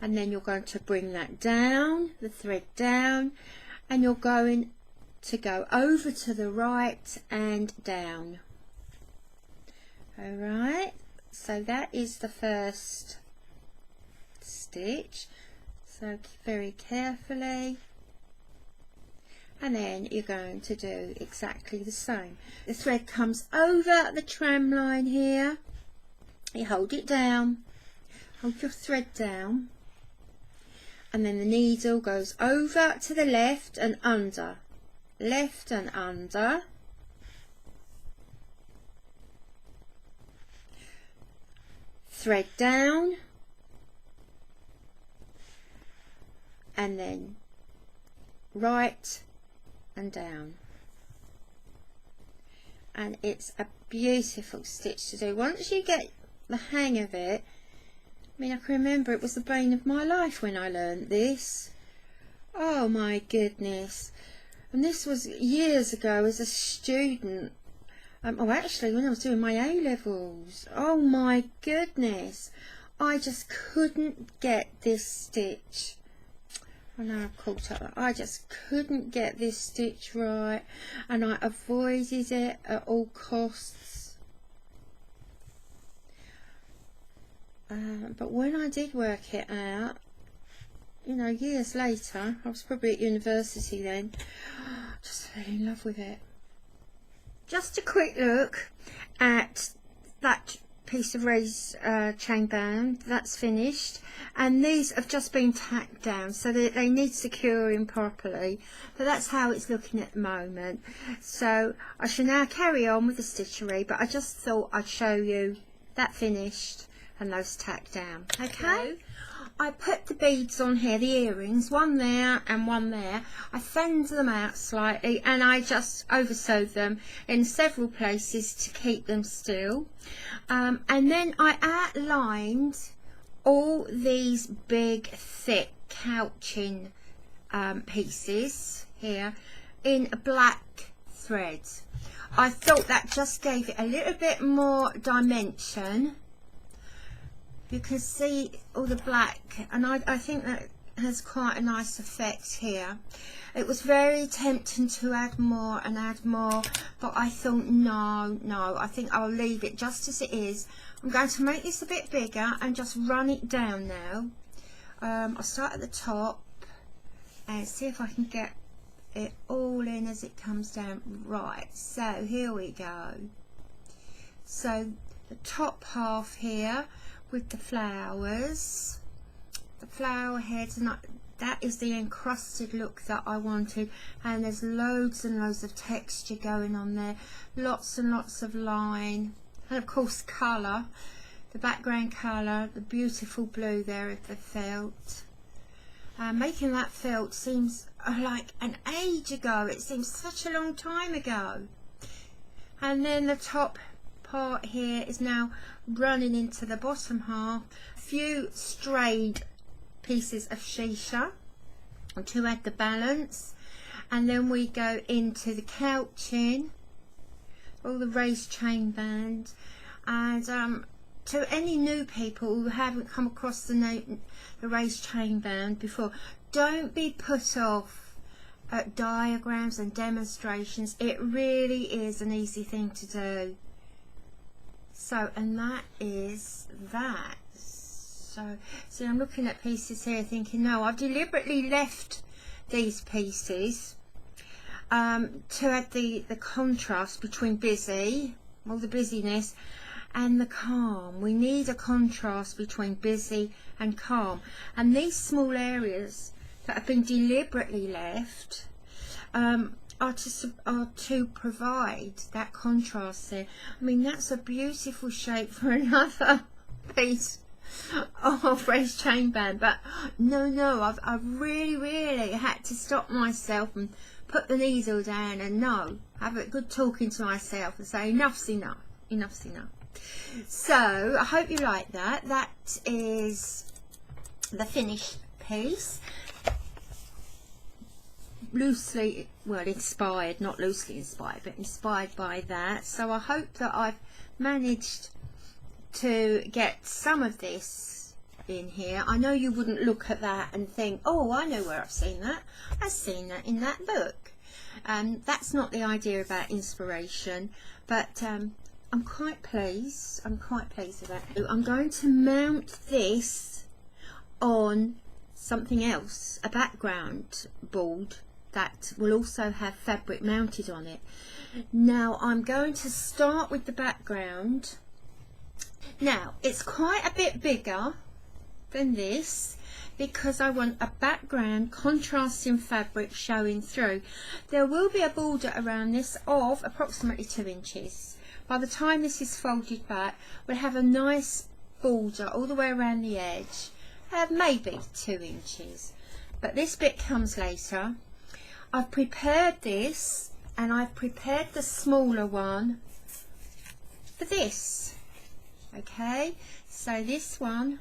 [SPEAKER 1] And then you're going to bring that down, the thread down, and you're going to go over to the right and down. Alright, so that is the first stitch, so very carefully, and then you're going to do exactly the same. The thread comes over the tram line here, you hold it down, hold your thread down, and then the needle goes over to the left and under, left and under, thread down, and then right and down, and it's a beautiful stitch to do. Once you get the hang of it, I mean, I can remember it was the bane of my life when I learned this. Oh my goodness. And this was years ago as a student. Oh, actually, when I was doing my A-levels. Oh my goodness. I just couldn't get this stitch. I know I've caught up. I just couldn't get this stitch right. And I avoided it at all costs. But when I did work it out, you know, years later, I was probably at university then, just fell in love with it. Just a quick look at that piece of raised chain band that's finished, and these have just been tacked down, so they need securing properly, but that's how it's looking at the moment. So I shall now carry on with the stitchery, but I just thought I'd show you that finished and those tacked down. Okay, I put the beads on here, the earrings, one there and one there. I fanned them out slightly and I just over sewed them in several places to keep them still, and then I outlined all these big thick couching pieces here in black threads. I thought that just gave it a little bit more dimension. You can see all the black, and I think that has quite a nice effect here. It was very tempting to add more and add more, but I thought no, I think I'll leave it just as it is. I'm going to make this a bit bigger and just run it down now. I'll start at the top and see if I can get it all in as it comes down. Right, so here we go. So the top half here with the flowers, the flower heads, and that is the encrusted look that I wanted, and there's loads and loads of texture going on there, lots and lots of line, and of course colour, the background colour, the beautiful blue there of the felt. Making that felt seems like an age ago. It seems such a long time ago. And then the top part here is now running into the bottom half. A few strayed pieces of Shisha to add the balance, and then we go into the couching, all the raised chain bands. And to any new people who haven't come across the raised chain band before, don't be put off at diagrams and demonstrations. It really is an easy thing to do. So, and that is that. So, see, I'm looking at pieces here thinking, no, I've deliberately left these pieces to add the contrast between busy, all the busyness, and the calm. We need a contrast between busy and calm, and these small areas that have been deliberately left are to provide that contrast there. I mean, that's a beautiful shape for another piece of raised chain band, but no, I've really had to stop myself and put the needle down and have a good talking to myself and say enough's enough. So I hope you like that. That is the finished piece, loosely, well, inspired, not loosely inspired, but inspired by that. So I hope that I've managed to get some of this in here. I know you wouldn't look at that and think, oh, I know where I've seen that. I've seen that in that book. That's not the idea about inspiration, but I'm quite pleased. I'm quite pleased with that. I'm going to mount this on something else, a background board that will also have fabric mounted on it. Now I'm going to start with the background. Now it's quite a bit bigger than this because I want a background contrasting fabric showing through. There will be a border around this of approximately 2 inches. By the time this is folded back, we'll have a nice border all the way around the edge, maybe 2 inches, but this bit comes later. I've prepared this, and I've prepared the smaller one for this. Okay, so this one,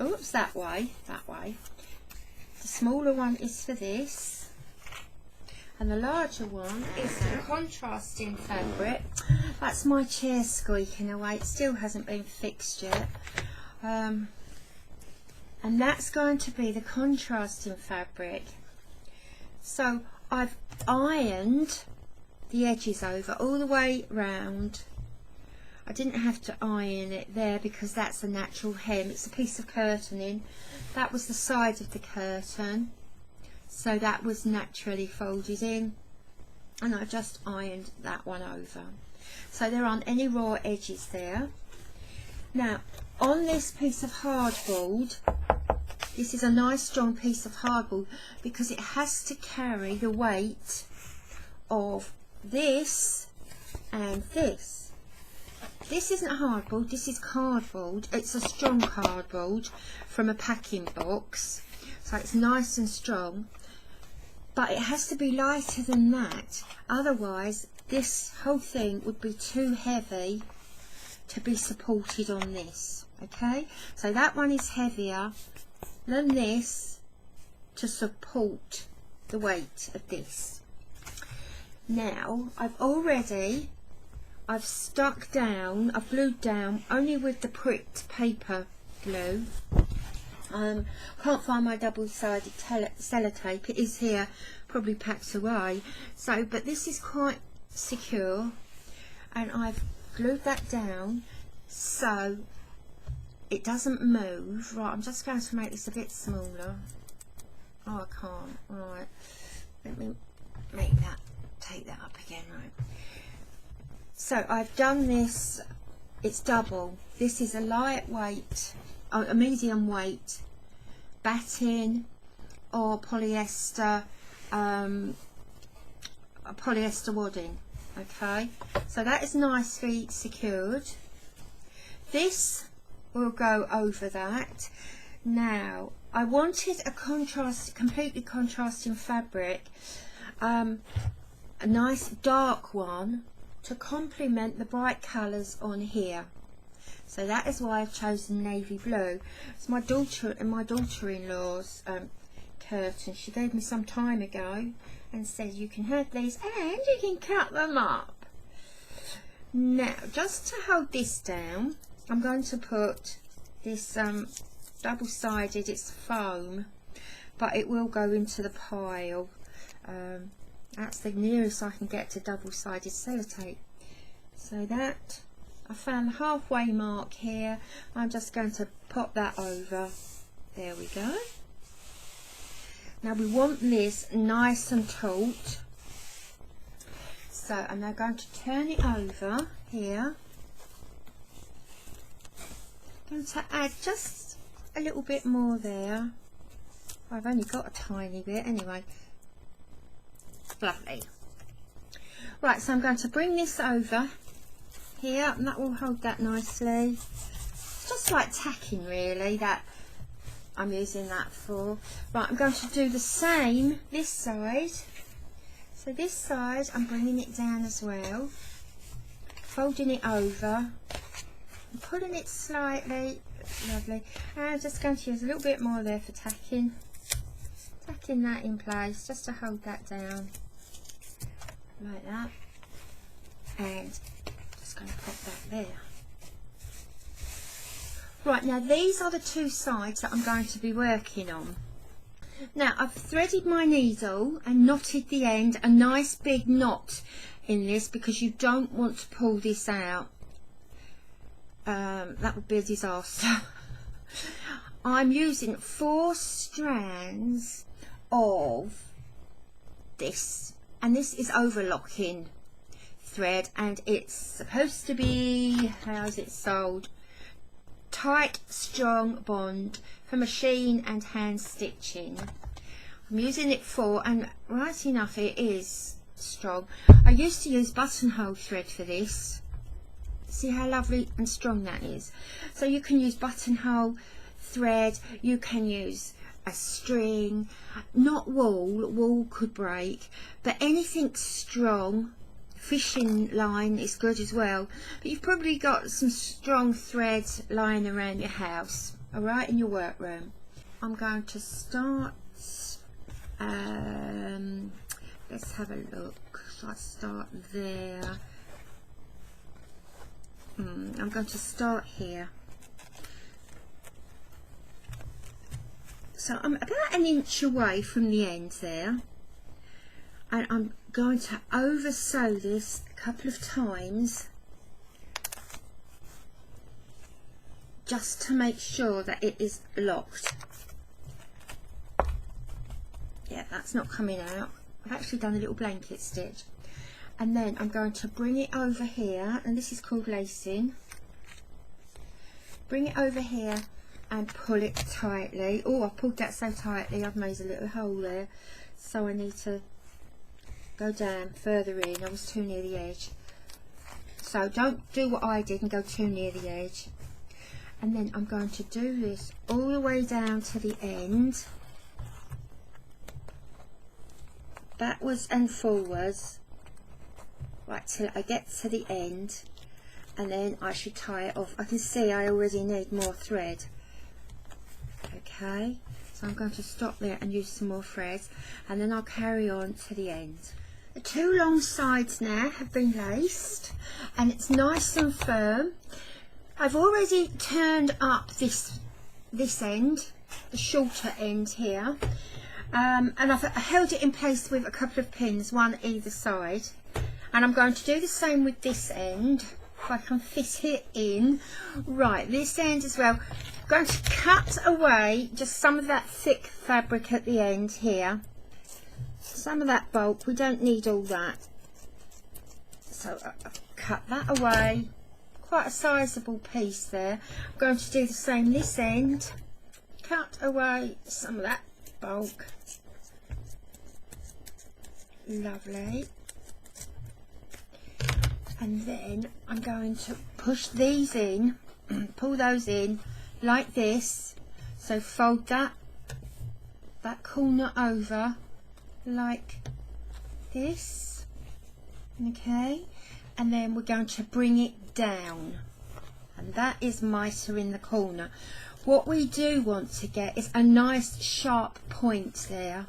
[SPEAKER 1] oops, that way, the smaller one is for this, and the larger one is the contrasting fabric. That's my chair squeaking away, it still hasn't been fixed yet. And that's going to be the contrasting fabric. So I've ironed the edges over all the way round. I didn't have to iron it there because that's a natural hem. It's a piece of curtaining. That was the side of the curtain, so that was naturally folded in, and I just ironed that one over. So there aren't any raw edges there. Now on this piece of hardboard, this is a nice strong piece of hardboard because it has to carry the weight of this and this. This isn't hardboard, this is cardboard. It's a strong cardboard from a packing box, so it's nice and strong, but it has to be lighter than that, otherwise this whole thing would be too heavy to be supported on this. Okay, so that one is heavier than this to support the weight of this. Now I've stuck down, I've glued down only with the pricked paper glue. Can't find my double-sided sellotape. It is here, probably packed away. So, but this is quite secure, and I've glued that down so it doesn't move. Right, I'm just going to make this a bit smaller. Oh, I can't. Right, let me make that, take that up again. Right, so I've done this, it's double. This is a lightweight, a medium weight batting or polyester, a polyester wadding. Okay, so that is nicely secured. This will go over that. Now I wanted a contrast, completely contrasting fabric, a nice dark one to complement the bright colours on here. So that is why I've chosen navy blue. It's my daughter and my daughter-in-law's curtain. She gave me some time ago and said you can have these and you can cut them up. Now just to hold this down, I'm going to put this double-sided, it's foam, but it will go into the pile. That's the nearest I can get to double-sided sellotape. So that, I found the halfway mark here. I'm just going to pop that over. There we go. Now we want this nice and taut. So I'm now going to turn it over here. I'm going to add just a little bit more there. I've only got a tiny bit anyway. Lovely. Right, so I'm going to bring this over here and that will hold that nicely. It's just like tacking really that I'm using that for. Right, I'm going to do the same this side. So this side I'm bringing it down as well, folding it over and pulling it slightly. Lovely. And I'm just going to use a little bit more there for tacking that in place just to hold that down like that, and just going to pop that there. Right, now these are the two sides that I'm going to be working on. Now I've threaded my needle and knotted the end, a nice big knot in this because you don't want to pull this out. That would be a disaster. I'm using 4 strands of this, and this is overlocking thread, and it's supposed to be, how's it sold? Tight, strong bond for machine and hand stitching. I'm using it for, and right enough it is strong. I used to use buttonhole thread for this. See how lovely and strong that is. So you can use buttonhole thread, you can use a string, not wool, wool could break, but anything strong. Fishing line is good as well, but you've probably got some strong thread lying around your house, alright, in your workroom. I'm going to start, let's have a look. Shall I start there? I'm going to start here. So I'm about an inch away from the end there, and I'm going to over sew this a couple of times just to make sure that it is locked. Yeah, that's not coming out. I've actually done a little blanket stitch, and then I'm going to bring it over here, and this is called lacing. Bring it over here and pull it tightly. Oh, I pulled that so tightly I've made a little hole there, so I need to go down further in. I was too near the edge, so don't do what I did and go too near the edge. And then I'm going to do this all the way down to the end, backwards and forwards, right till I get to the end, and then I should tie it off. I can see I already need more thread. Okay, so I'm going to stop there and use some more threads, and then I'll carry on to the end. The two long sides now have been laced and it's nice and firm. I've already turned up this end, the shorter end here, and I've held it in place with a couple of pins, one either side, and I'm going to do the same with this end if I can fit it in. Right, this end as well. I'm going to cut away just some of that thick fabric at the end here, some of that bulk. We don't need all that, so I've cut that away. Quite a sizable piece there. I'm going to do the same this end, cut away some of that bulk. Lovely. And then I'm going to push these in, pull those in like this. So fold that corner over like this. Okay, and then we're going to bring it down, and that is mitre in the corner. What we do want to get is a nice sharp point there,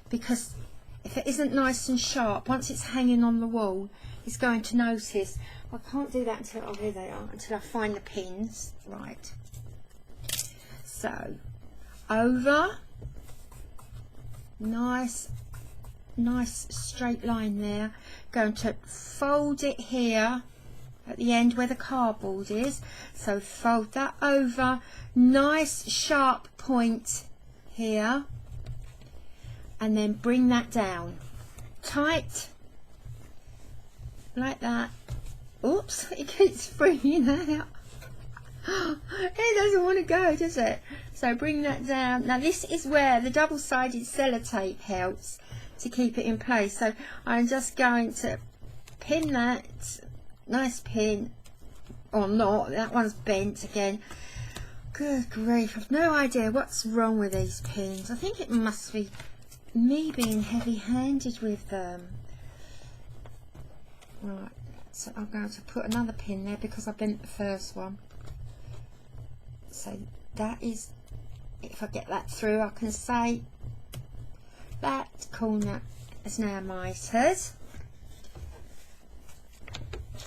[SPEAKER 1] because if it isn't nice and sharp, once it's hanging on the wall, it's going to notice. I can't do that until, oh, here they are, until I find the pins. Right, so over, nice straight line there. Going to fold it here at the end where the cardboard is, so fold that over, nice sharp point here, and then bring that down tight like that. Oops, it keeps springing out. It doesn't want to go, does it? So bring that down. Now this is where the double-sided sellotape helps to keep it in place. So I'm just going to pin that, nice pin, or not, that one's bent again. Good grief, I've no idea what's wrong with these pins. I think it must be me being heavy-handed with them. Right, so I'm going to put another pin there because I bent the first one. So that is, if I get that through, I can say that corner is now mitered.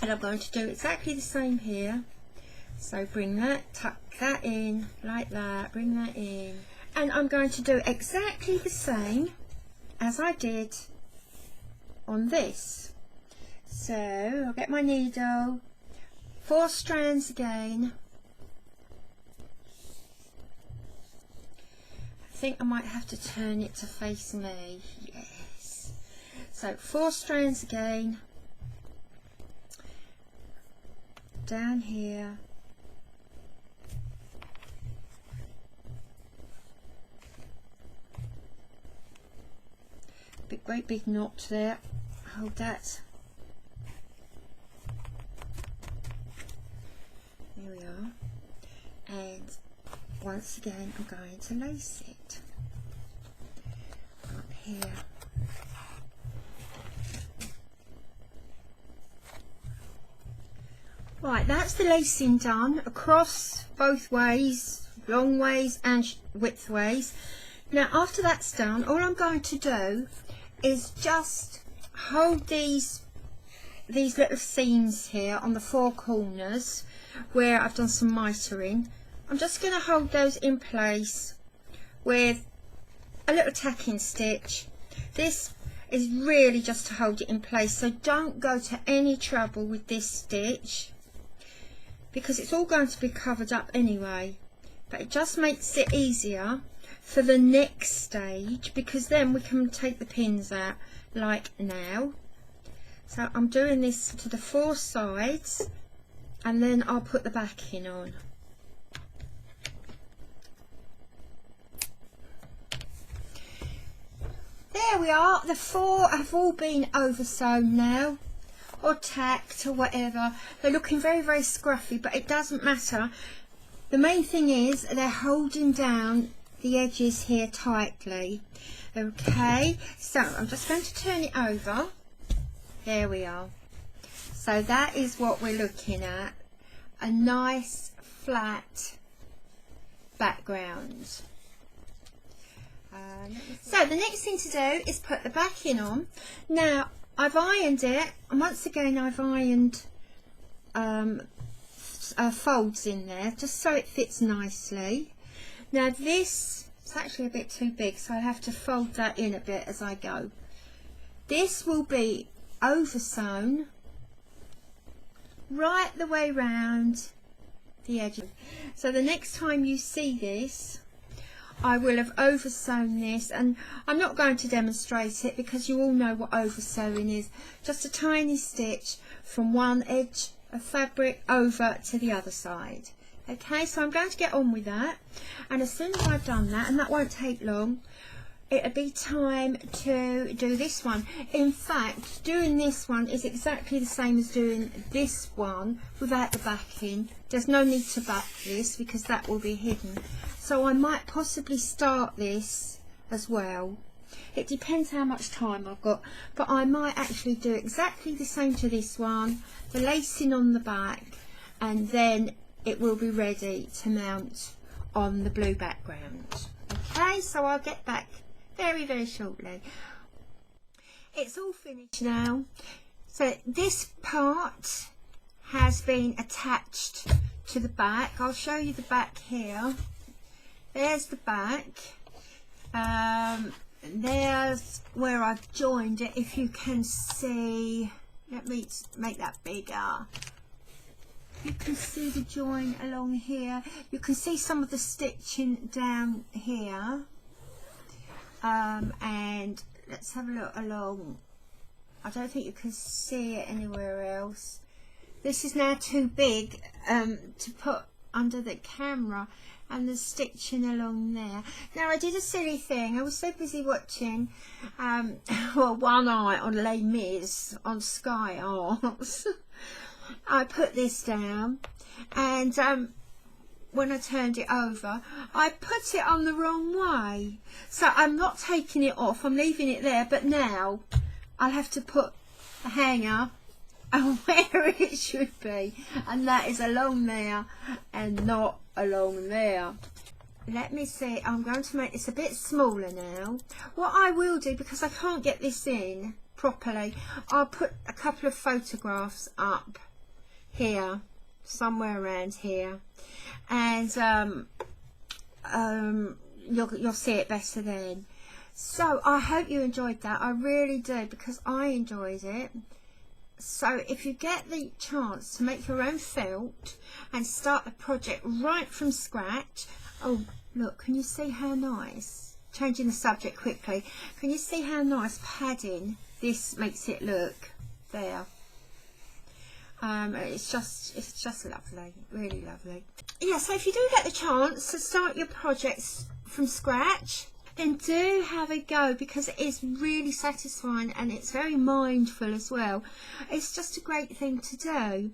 [SPEAKER 1] And I'm going to do exactly the same here. So bring that, tuck that in like that, bring that in, and I'm going to do exactly the same as I did on this. So I'll get my needle, 4 strands again. I think I might have to turn it to face me. Yes. So 4 strands again, down here, great big knot there, hold that, there we are, and once again I'm going to lace it up here. Right, that's the lacing done across both ways, long ways and width ways. Now after that's done, all I'm going to do is just hold these little seams here on the 4 corners where I've done some mitering. I'm just going to hold those in place with a little tacking stitch. This is really just to hold it in place, so don't go to any trouble with this stitch because it's all going to be covered up anyway, but it just makes it easier for the next stage, because then we can take the pins out like now. So I'm doing this to the 4 sides, and then I'll put the backing on. There we are, the 4 have all been over sewn now, or tacked or whatever. They're looking very, very scruffy, but it doesn't matter. The main thing is they're holding down the edges here tightly. Okay, so I'm just going to turn it over. There we are. So that is what we're looking at, a nice flat background. So the next thing to do is put the backing on. Now I've ironed it, and once again I've ironed folds in there just so it fits nicely. Now this is actually a bit too big, so I have to fold that in a bit as I go. This will be oversewn right the way round the edge. So the next time you see this, I will have oversewn this, and I'm not going to demonstrate it because you all know what oversewing is. Just a tiny stitch from one edge of fabric over to the other side. Okay, so I'm going to get on with that, and as soon as I've done that, and that won't take long, it'll be time to do this one. In fact, doing this one is exactly the same as doing this one without the backing. There's no need to back this because that will be hidden. So I might possibly start this as well. It depends how much time I've got, but I might actually do exactly the same to this one, the lacing on the back, and then it will be ready to mount on the blue background. Okay, so I'll get back very, very shortly. It's all finished now. So this part has been attached to the back. I'll show you the back here. There's the back. There's where I've joined it, if you can see. Let me make that bigger. You can see the join along here. You can see some of the stitching down here. And let's have a look along. I don't think you can see it anywhere else. This is now too big to put under the camera, and the stitching along there. Now I did a silly thing. I was so busy watching well, One Eye on Les Mis on Sky Arts. I put this down, and when I turned it over, I put it on the wrong way. So I'm not taking it off, I'm leaving it there, but now I'll have to put a hanger where it should be, and that is along there and not along there. Let me see, I'm going to make this a bit smaller now. What I will do, because I can't get this in properly, I'll put a couple of photographs up here, somewhere around here, and you'll see it better then. So I hope you enjoyed that. I really do, because I enjoyed it. So if you get the chance to make your own felt and start the project right from scratch. Oh look, can you see how nice, changing the subject quickly, can you see how nice padding this makes it look there? It's just lovely, really lovely. Yeah, so if you do get the chance to start your projects from scratch, then do have a go, because it is really satisfying and it's very mindful as well. It's just a great thing to do.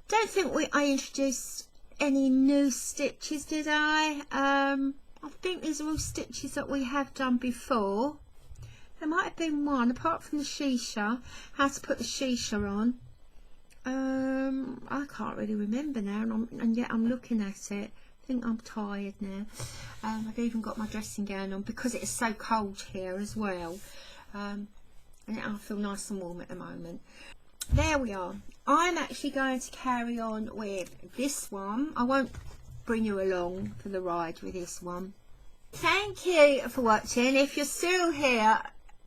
[SPEAKER 1] Don't think I introduced any new stitches, did I? I think these are all stitches that we have done before. There might have been one, apart from the Shisha, how to put the Shisha on. I can't really remember now, and yet I'm looking at it. I think I'm tired now. I've even got my dressing gown on because it is so cold here as well, and I feel nice and warm at the moment. There we are. I'm actually going to carry on with this one. I won't bring you along for the ride with this one. Thank you for watching. If you're still here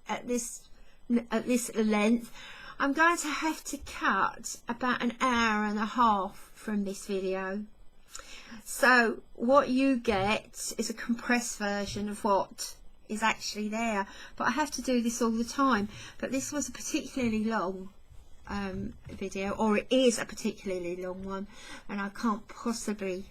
[SPEAKER 1] at this length, I'm going to have to cut about an hour and a half from this video. So what you get is a compressed version of what is actually there, but I have to do this all the time. But this was a particularly long video, or it is a particularly long one, and I can't possibly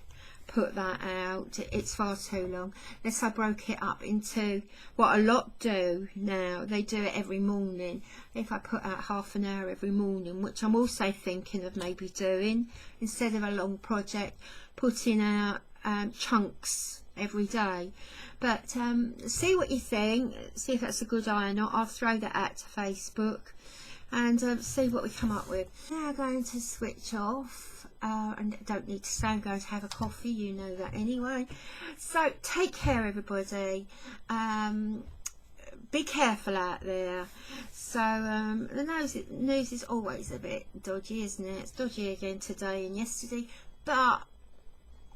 [SPEAKER 1] put that out. It's far too long, unless I broke it up into what a lot do now. They do it every morning. If I put out half an hour every morning, which I'm also thinking of maybe doing, instead of a long project, putting out chunks every day. But see what you think, see if that's a good idea or not. I'll throw that out to Facebook, and see what we come up with. Now I'm going to switch off, and don't need to say I'm going to have a coffee, you know that anyway. So take care everybody, be careful out there. So the news is always a bit dodgy, isn't it? It's dodgy again today and yesterday, but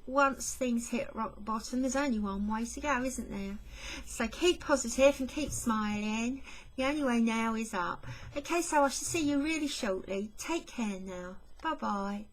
[SPEAKER 1] once things hit rock bottom, there's only one way to go, isn't there? So keep positive and keep smiling. The only way now is up. Okay, so I shall see you really shortly. Take care now. Bye bye.